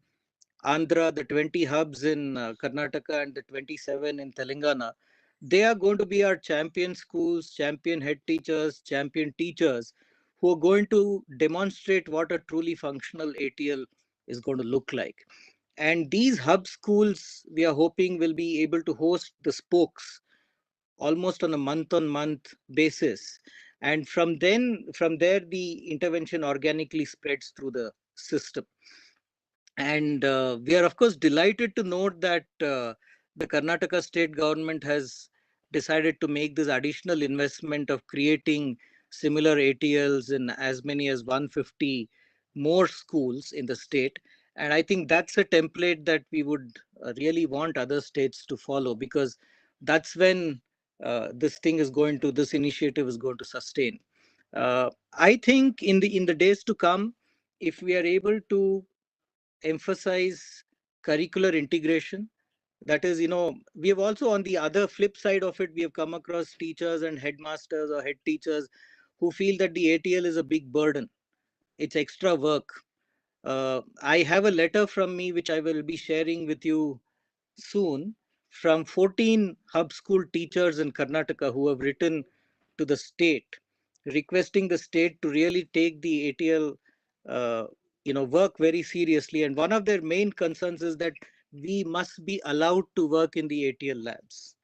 Andhra, the 20 hubs in Karnataka, and the 27 in Telangana, they are going to be our champion schools, champion head teachers, champion teachers, who are going to demonstrate what a truly functional ATL is going to look like. And these hub schools, we are hoping, will be able to host the spokes almost on a month-on-month basis. And from there, the intervention organically spreads through the system. And we are, of course, delighted to note that the Karnataka state government has decided to make this additional investment of creating similar ATLs in as many as 150 more schools in the state. And I think that's a template that we would really want other states to follow, because that's when this initiative is going to sustain. I think in the days to come, if we are able to emphasize curricular integration, that is, we have also, on the other flip side of it, we have come across teachers and headmasters or head teachers who feel that the ATL is a big burden. It's extra work. I have a letter from me which I will be sharing with you soon, from 14 hub school teachers in Karnataka who have written to the state, requesting the state to really take the ATL work very seriously. And one of their main concerns is that we must be allowed to work in the ATL labs.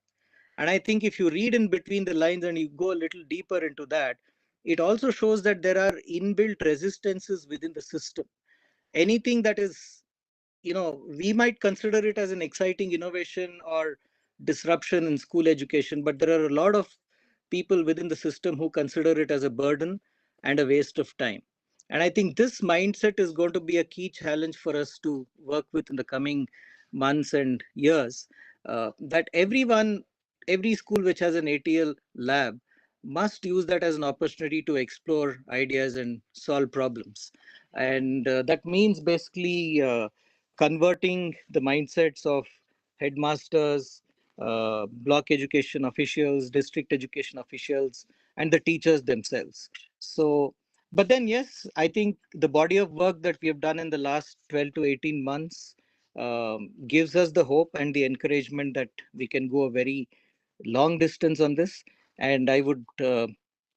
And I think if you read in between the lines and you go a little deeper into that, it also shows that there are inbuilt resistances within the system. Anything that is, we might consider it as an exciting innovation or disruption in school education, but there are a lot of people within the system who consider it as a burden and a waste of time. And I think this mindset is going to be a key challenge for us to work with in the coming months and years. That every school which has an ATL lab must use that as an opportunity to explore ideas and solve problems. And that means basically converting the mindsets of headmasters, block education officials, district education officials, and the teachers themselves. So, but then, yes, I think the body of work that we have done in the last 12 to 18 months gives us the hope and the encouragement that we can go a very long distance on this. And I would,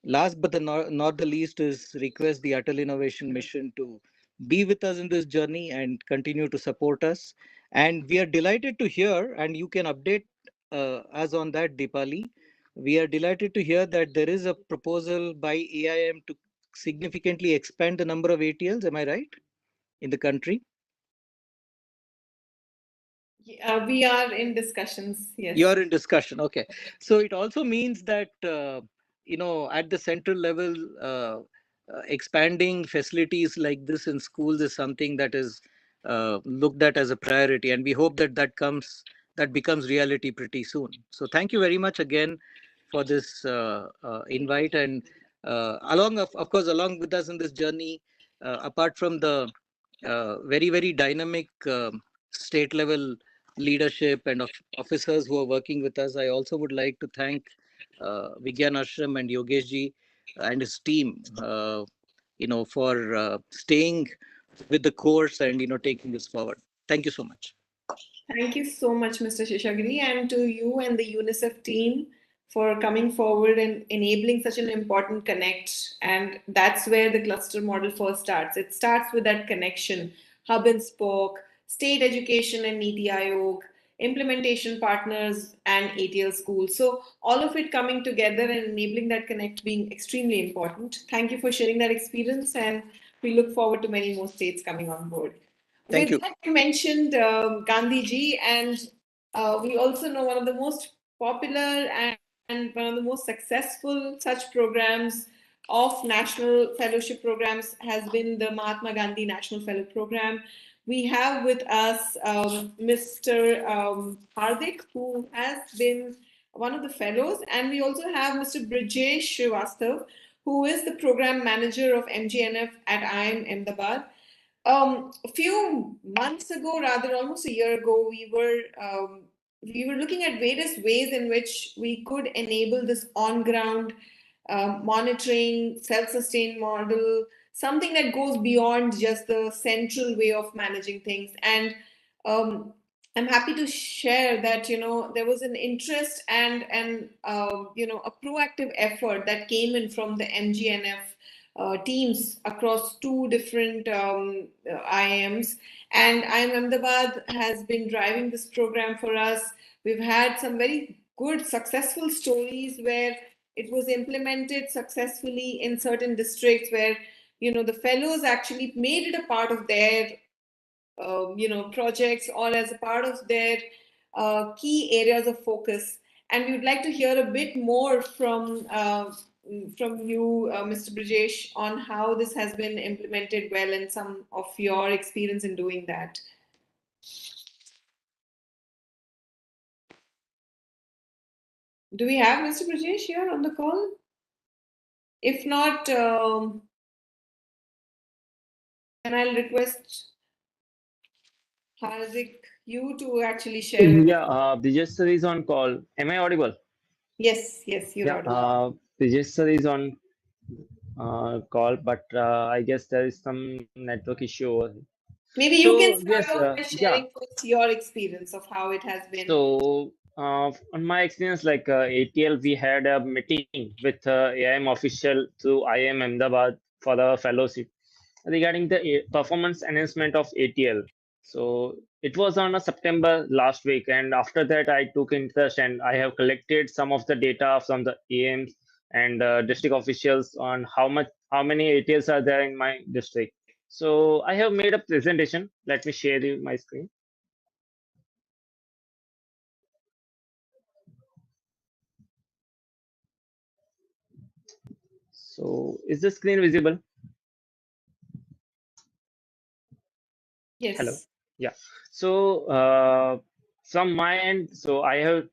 last but not the least, is request the Atal Innovation Mission to be with us in this journey and continue to support us. And we are delighted to hear, and you can update us on that, Deepali. We are delighted to hear that there is a proposal by AIM to significantly expand the number of ATLs. Am I right? In the country? We are in discussions. Yes. You are in discussion. Okay. So it also means that, at the central level, expanding facilities like this in schools is something that is looked at as a priority. And we hope that that becomes reality pretty soon. So thank you very much again for this invite. And of course, along with us in this journey, apart from the very, very dynamic state level leadership and officers who are working with us, I also would like to thank Vigyan Ashram and Yogesh ji and his team, for staying with the course and, taking this forward. Thank you so much. Thank you so much, Mr. Shishagiri, and to you and the UNICEF team for coming forward and enabling such an important connect. And that's where the cluster model first starts. It starts with that connection, hub and spoke, state education and Niti Aayog, implementation partners and ATL schools. So all of it coming together and enabling that connect being extremely important. Thank you for sharing that experience, and we look forward to many more states coming on board. Thank you. That, you mentioned Gandhiji, and we also know one of the most popular and one of the most successful such programs of national fellowship programs has been the Mahatma Gandhi National Fellow Program. We have with us Mr. Hardik, who has been one of the fellows, and we also have Mr. Brijesh Srivastav, who is the program manager of MGNF at IIM Ahmedabad. A few months ago, rather almost a year ago, we were looking at various ways in which we could enable this on-ground monitoring, self-sustained model, something that goes beyond just the central way of managing things. And I'm happy to share that there was an interest and a proactive effort that came in from the MGNF teams across two different IIMs. And IIM Ahmedabad has been driving this program for us. We've had some very good, successful stories where it was implemented successfully in certain districts where, the fellows actually made it a part of their, projects or as a part of their key areas of focus. And we would like to hear a bit more from you, Mr. Brijesh, on how this has been implemented well and some of your experience in doing that. Do we have Mr. Brijesh here on the call? If not, then I'll request Hardik, you to actually share. Yeah, Brijesh sir is on call. Am I audible? Yes, you're audible. Brijesh sir is on call, but I guess there is some network issue over here. Maybe you can start off by sharing first your experience of how it has been. So, on my experience, like ATL, we had a meeting with AIM official through IIM Ahmedabad for the fellowship regarding the performance enhancement of ATL. So it was on a September last week, and after that I took interest and I have collected some of the data from the AIMs and district officials on how many ATLs are there in my district. So I have made a presentation. Let me share you my screen. So is the screen visible? Yes. Hello. Yeah. So from my end, so I have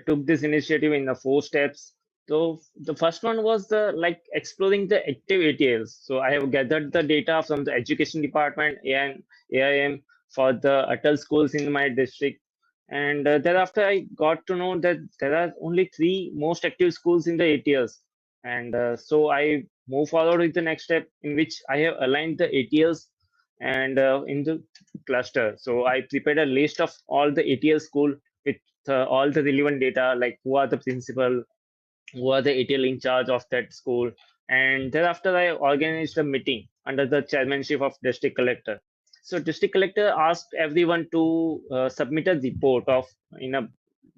took this initiative in the 4 steps. So the first one was the exploring the active ATLs. So I have gathered the data from the education department and AIM for the ATL schools in my district. And thereafter, I got to know that there are only 3 most active schools in the ATLs. And so I move forward with the next step in which I have aligned the ATLs and in the cluster. So I prepared a list of all the ATL school with all the relevant data, like who are the principal, who are the ATL in charge of that school. And thereafter, I organized a meeting under the chairmanship of district collector. So district collector asked everyone to submit a report of in a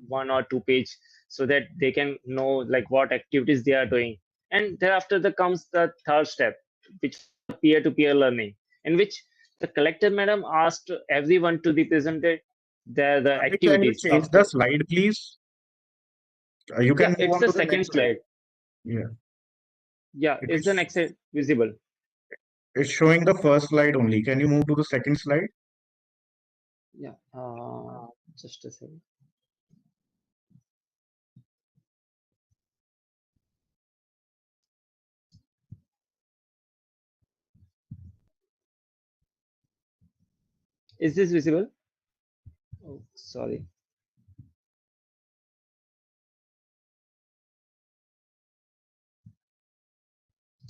1 or 2 page so that they can know like what activities they are doing. And thereafter there comes the third step, which was the peer-to-peer learning, in which the collector madam asked everyone to be presented the Hardik, can you activities change of the the. slide, please? You Yeah, can move it's on the to the second next slide. slide. Yeah, Yeah, it is the is. next slide visible? It's showing the first slide only. Can you move to the second slide? Yeah, just a second. Is this visible? Oh, sorry.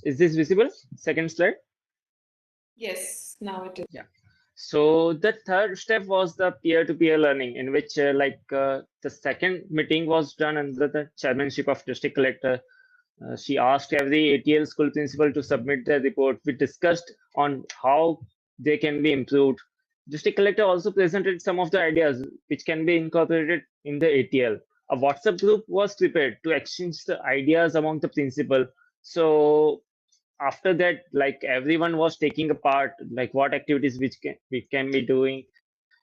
Is this visible? Second slide. Yes, now it is. Yeah. So the third step was the peer-to-peer learning, in which the second meeting was done under the chairmanship of district collector. She asked every ATL school principal to submit their report. We discussed on how they can be improved. District collector also presented some of the ideas which can be incorporated in the ATL. A WhatsApp group was prepared to exchange the ideas among the principal. So after that, like everyone was taking a part, like what activities which we can be doing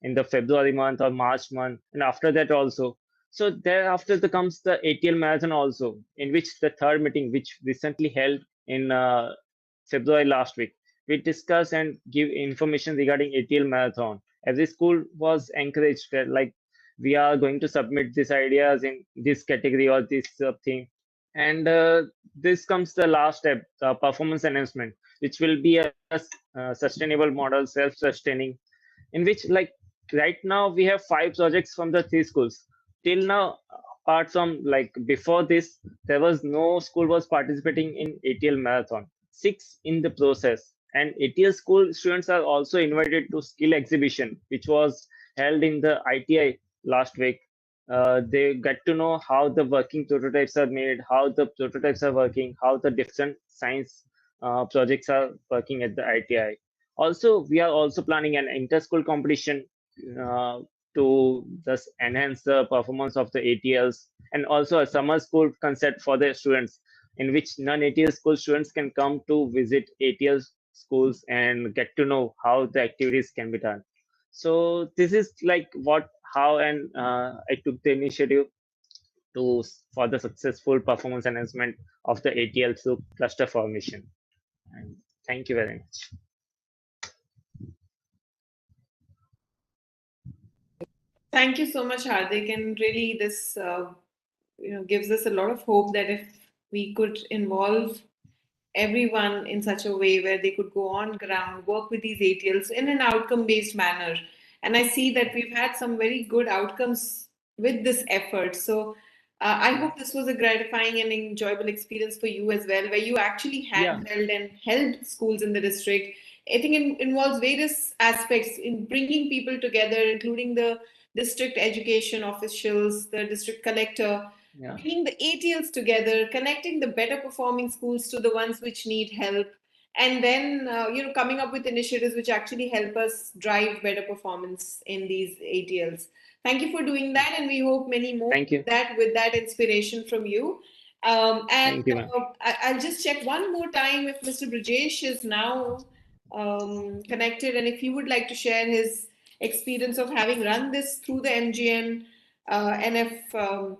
in the February month or March month, and after that also. So thereafter there comes the ATL marathon also, in which the third meeting, which recently held in February last week, we discuss and give information regarding ATL marathon. Every school was encouraged that like we are going to submit these ideas in this category or this thing. And this comes the last step, the performance enhancement, which will be a sustainable model, self-sustaining, in which like right now we have 5 projects from the 3 schools till now. Apart from like before this, there was no school was participating in ATL marathon. 6 in the process, and ATL school students are also invited to skill exhibition, which was held in the ITI last week. They get to know how the working prototypes are made, how the prototypes are working, how the different science projects are working at the ITI. Also, we are also planning an inter-school competition uh, to thus enhance the performance of the ATLs, and also a summer school concept for the students, in which non-ATL school students can come to visit ATL schools and get to know how the activities can be done. So this is like how, and I took the initiative for the successful performance enhancement of the ATL through cluster formation. And thank you very much. Thank you so much, Hardik. And really, this gives us a lot of hope that if we could involve everyone in such a way where they could go on ground, work with these ATLs in an outcome based manner. And I see that we've had some very good outcomes with this effort. So I hope this was a gratifying and enjoyable experience for you as well, where you actually Yeah. handheld and helped schools in the district. I think it involves various aspects in bringing people together, including the district education officials, the district collector, Yeah. bringing the ATLs together, connecting the better performing schools to the ones which need help, and then coming up with initiatives which actually help us drive better performance in these ATLs. Thank you for doing that, and we hope many more Thank you. that with that inspiration from you. And Thank you, ma'am. I'll just check one more time if Mr. Brajesh is now connected, and if he would like to share his experience of having run this through the MGN NF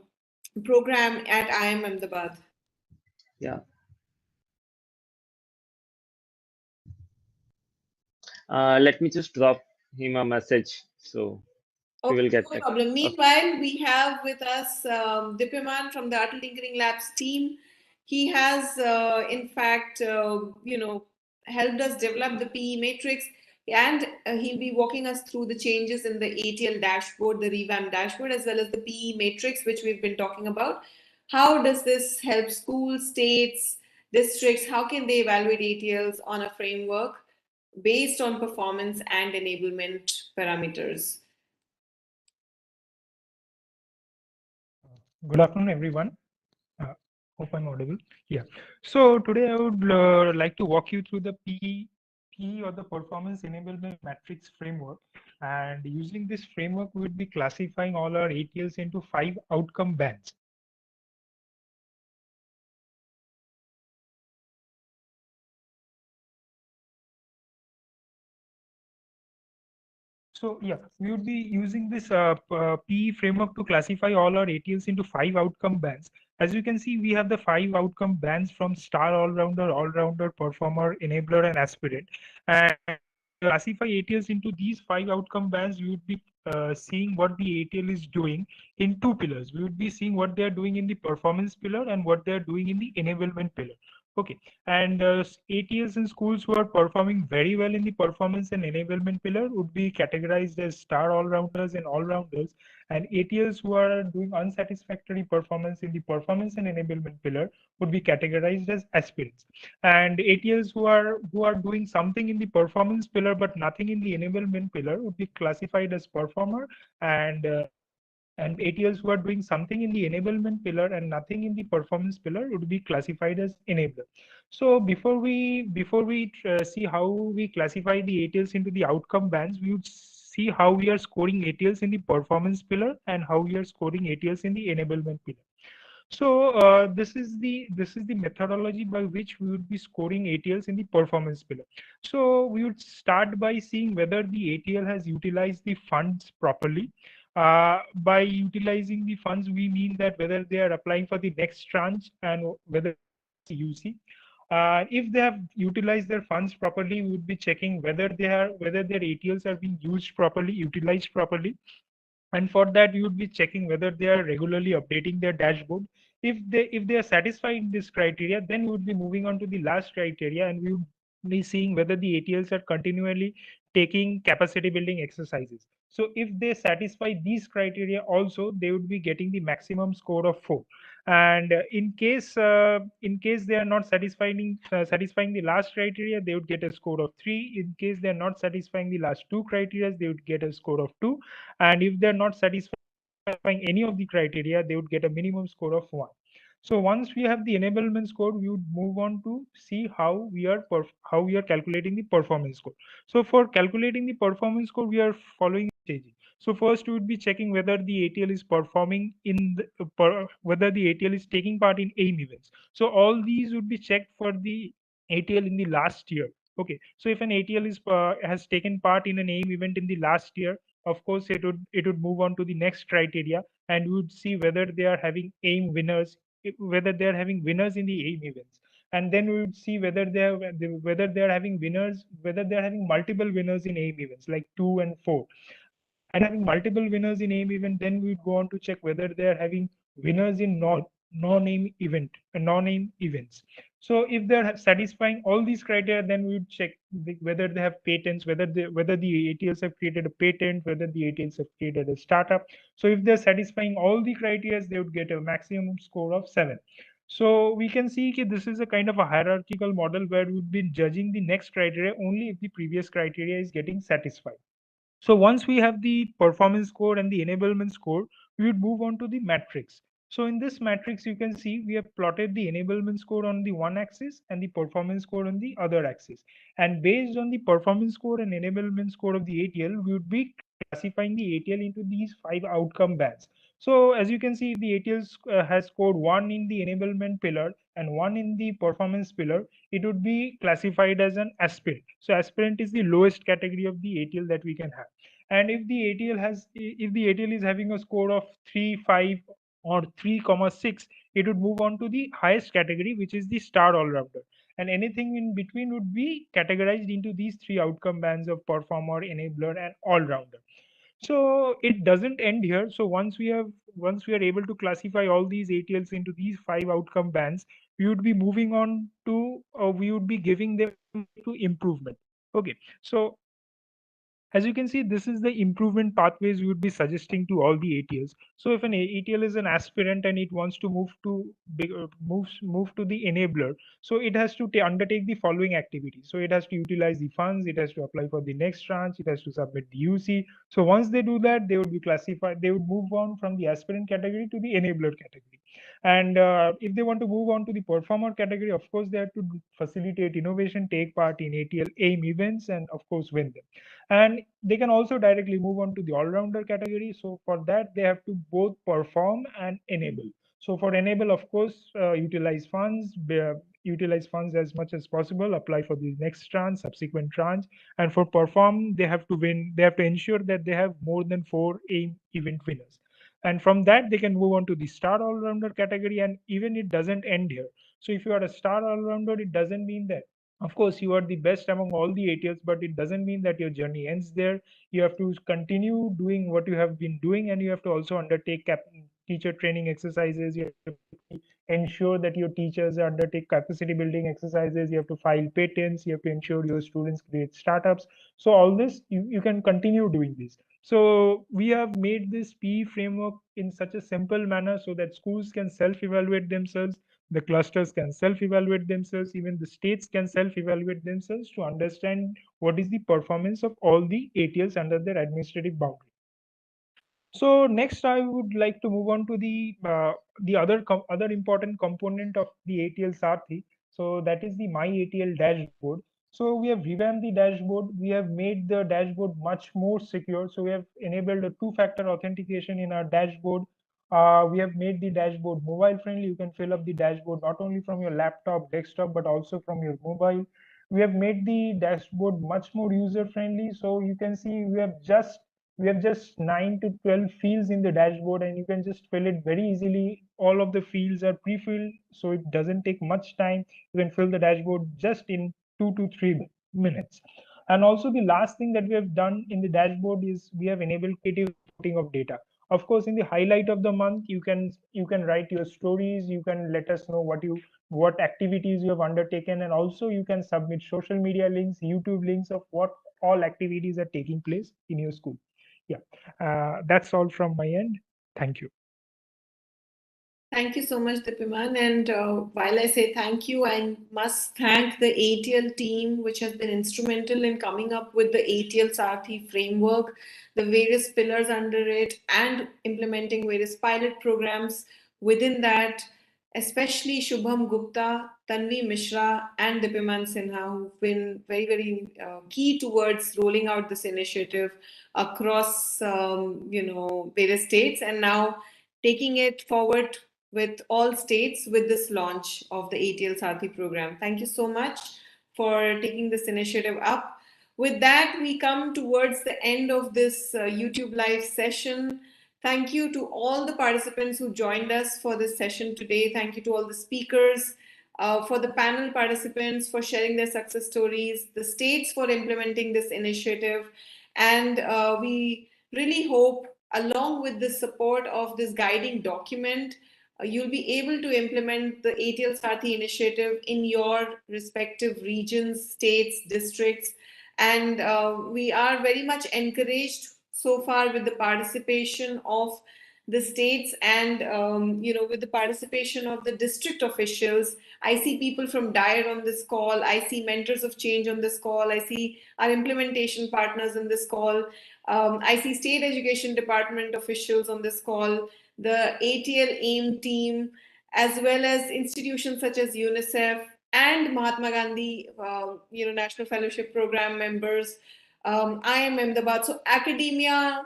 program at IIM Ahmedabad. Yeah. Let me just drop him a message so he will get No that. problem. Meanwhile, we have with us Dipyaman from the Atal Tinkering Labs team. He has, in fact, helped us develop the PE matrix, and he'll be walking us through the changes in the ATL dashboard, the revamped dashboard, as well as the PE matrix, which we've been talking about. How does this help schools, states, districts? How can they evaluate ATLs on a framework based on performance and enablement parameters? Good afternoon, everyone. Hope I'm audible. Yeah. So today I would like to walk you through the PE or the Performance Enablement Matrix framework. And using this framework, we would be classifying all our ATLs into 5 outcome bands. So yeah, we would be using this PE framework to classify all our ATLs into 5 outcome bands. As you can see, we have the 5 outcome bands from star, all-rounder, performer, enabler, and aspirant. And classify ATLs into these 5 outcome bands, we would be seeing what the ATL is doing in 2 pillars. We would be seeing what they are doing in the performance pillar and what they are doing in the enablement pillar. Okay, and ATLs in schools who are performing very well in the performance and enablement pillar would be categorized as star all-rounders and all-rounders, and ATLs who are doing unsatisfactory performance in the performance and enablement pillar would be categorized as aspirants. And ATLs who are doing something in the performance pillar but nothing in the enablement pillar would be classified as performer, and and ATLs who are doing something in the enablement pillar and nothing in the performance pillar would be classified as enabler. So before we see how we classify the ATLs into the outcome bands, we would see how we are scoring ATLs in the performance pillar and how we are scoring ATLs in the enablement pillar. So this is the methodology by which we would be scoring ATLs in the performance pillar. So we would start by seeing whether the ATL has utilized the funds properly. By utilizing the funds, we mean that whether they are applying for the next tranche and whether UC. If they have utilized their funds properly, we would be checking whether their ATLs are being used properly, utilized properly, and for that you would be checking whether they are regularly updating their dashboard. If they are satisfying this criteria, then we would be moving on to the last criteria, and we would be seeing whether the ATLs are continually taking capacity building exercises. So if they satisfy these criteria also, they would be getting the maximum score of 4. And in case they are not satisfying the last criteria, they would get a score of 3. In case they are not satisfying the last 2 criteria, they would get a score of 2. And if they're not satisfying any of the criteria, they would get a minimum score of 1. So once we have the enablement score, we would move on to see how we are calculating the performance score. So for calculating the performance score, we are following staging. So first we would be checking whether the ATL is performing whether the ATL is taking part in AIM events. So all these would be checked for the ATL in the last year. Okay, so if an ATL has taken part in an AIM event in the last year, of course it would move on to the next criteria, and we would see whether they are having AIM winners, whether they are having winners in the AIM events. And then we would see whether they are having winners, whether they are having multiple winners in AIM events like 2 and 4. And having multiple winners in AIM event, then we would go on to check whether they are having winners in non-AIM events. So if they're satisfying all these criteria, then we would check whether they have patents, whether the ATLs have created a patent, whether the ATLs have created a startup. So if they're satisfying all the criteria, they would get a maximum score of 7. So we can see that this is a kind of a hierarchical model where we've been judging the next criteria only if the previous criteria is getting satisfied. So once we have the performance score and the enablement score, we would move on to the matrix. So in this matrix, you can see we have plotted the enablement score on the one axis and the performance score on the other axis. And based on the performance score and enablement score of the ATL, we would be classifying the ATL into these 5 outcome bands. So as you can see, if the ATL has scored 1 in the enablement pillar and 1 in the performance pillar, it would be classified as an aspirant. So aspirant is the lowest category of the ATL that we can have. And if the ATL is having a score of 3, 5, or 3,6, it would move on to the highest category, which is the star all-rounder. And anything in between would be categorized into these 3 outcome bands of performer, enabler, and all-rounder. So it doesn't end here. So once we are able to classify all these ATLs into these 5 outcome bands, we would be moving on to we would be giving them to improvement. Okay, so as you can see, this is the improvement pathways we would be suggesting to all the ATLs. So if an ATL is an aspirant and it wants to move to the enabler, so it has to undertake the following activities. So it has to utilize the funds, it has to apply for the next tranche, it has to submit the UC. So once they do that, they would be classified, they would move on from the aspirant category to the enabler category. And if they want to move on to the performer category, of course, they have to facilitate innovation, take part in ATL AIM events, and of course, win them. And they can also directly move on to the all-rounder category. So for that, they have to both perform and enable. So for enable, of course, utilize funds as much as possible, apply for the next tranche, subsequent tranche. And for perform, they have to win, they have to ensure that they have more than 4 AIM event winners. And from that, they can move on to the star all-rounder category. And even it doesn't end here. So if you are a star all-rounder, it doesn't mean that, of course, you are the best among all the ATLs, but it doesn't mean that your journey ends there. You have to continue doing what you have been doing, and you have to also undertake teacher training exercises. You have to ensure that your teachers undertake capacity building exercises. You have to file patents. You have to ensure your students create startups. So all this, you can continue doing this. So we have made this PE framework in such a simple manner so that schools can self-evaluate themselves, the clusters can self-evaluate themselves, even the states can self-evaluate themselves to understand what is the performance of all the ATLs under their administrative boundary. So next, I would like to move on to the other important component of the ATL Sarthi. So that is the My ATL dashboard. So we have revamped the dashboard. We have made the dashboard much more secure. So we have enabled a two-factor authentication in our dashboard. We have made the dashboard mobile friendly. You can fill up the dashboard not only from your laptop, desktop, but also from your mobile. We have made the dashboard much more user friendly. So you can see we have just 9 to 12 fields in the dashboard, and you can just fill it very easily. All of the fields are pre-filled, so it doesn't take much time. You can fill the dashboard just in 2 to 3 minutes. And also the last thing that we have done in the dashboard is we have enabled creative reporting of data. Of course, in the highlight of the month, you can write your stories. You can let us know what activities you have undertaken, and also you can submit social media links, YouTube links of what all activities are taking place in your school. Yeah, that's all from my end. Thank you. Thank you so much, Dipiman. And while I say thank you, I must thank the ATL team, which has been instrumental in coming up with the ATL Sarthi framework, the various pillars under it, and implementing various pilot programs within that, especially Shubham Gupta, Tanvi Mishra, and Dipiman Sinha, who've been very, very key towards rolling out this initiative across, various states, and now taking it forward with all states with this launch of the ATL Sarthi program. Thank you so much for taking this initiative up. With that, we come towards the end of this YouTube live session. Thank you to all the participants who joined us for this session today. Thank you to all the speakers, for the panel participants for sharing their success stories, the states for implementing this initiative. And we really hope, along with the support of this guiding document, you'll be able to implement the ATL Sarthi initiative in your respective regions, states, districts. And we are very much encouraged so far with the participation of the states and with the participation of the district officials. I see people from DIRE on this call. I see mentors of change on this call. I see our implementation partners on this call. I see state education department officials on this call, the ATL AIM team, as well as institutions such as UNICEF and Mahatma Gandhi, National Fellowship Program members. IIM Ahmedabad. So academia,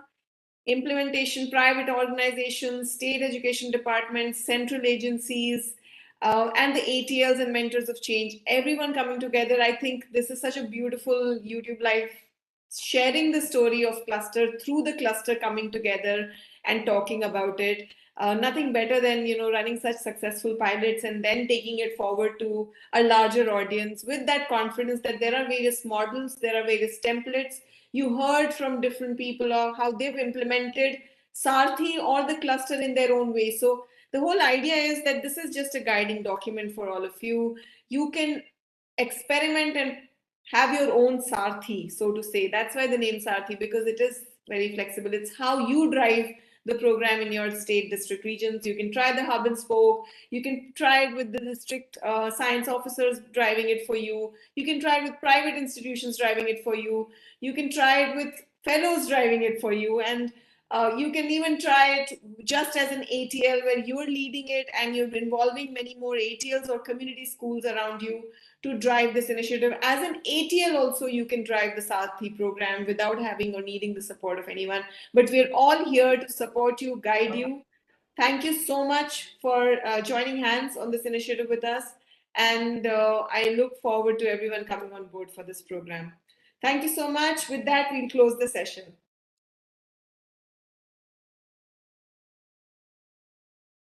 implementation, private organizations, state education departments, central agencies, and the ATLs and mentors of change, everyone coming together. I think this is such a beautiful YouTube live, sharing the story of cluster through the cluster coming together and talking about it. Nothing better than running such successful pilots and then taking it forward to a larger audience with that confidence that there are various models, there are various templates. You heard from different people of how they've implemented Sarthi or the cluster in their own way. So the whole idea is that this is just a guiding document for all of you. You can experiment and have your own Sarthi, so to say. That's why the name Sarthi, because it is very flexible. It's how you drive the program in your state, district, regions. You can try the hub and spoke. You can try it with the district science officers driving it for you. You can try it with private institutions driving it for you. You can try it with fellows driving it for you. And you can even try it just as an ATL where you're leading it and you're involving many more ATLs or community schools around you to drive this initiative. As an ATL also, you can drive the Sarthi program without having or needing the support of anyone. But we're all here to support you, guide you, Thank you so much for joining hands on this initiative with us. And I look forward to everyone coming on board for this program. Thank you so much. With that, we'll close the session.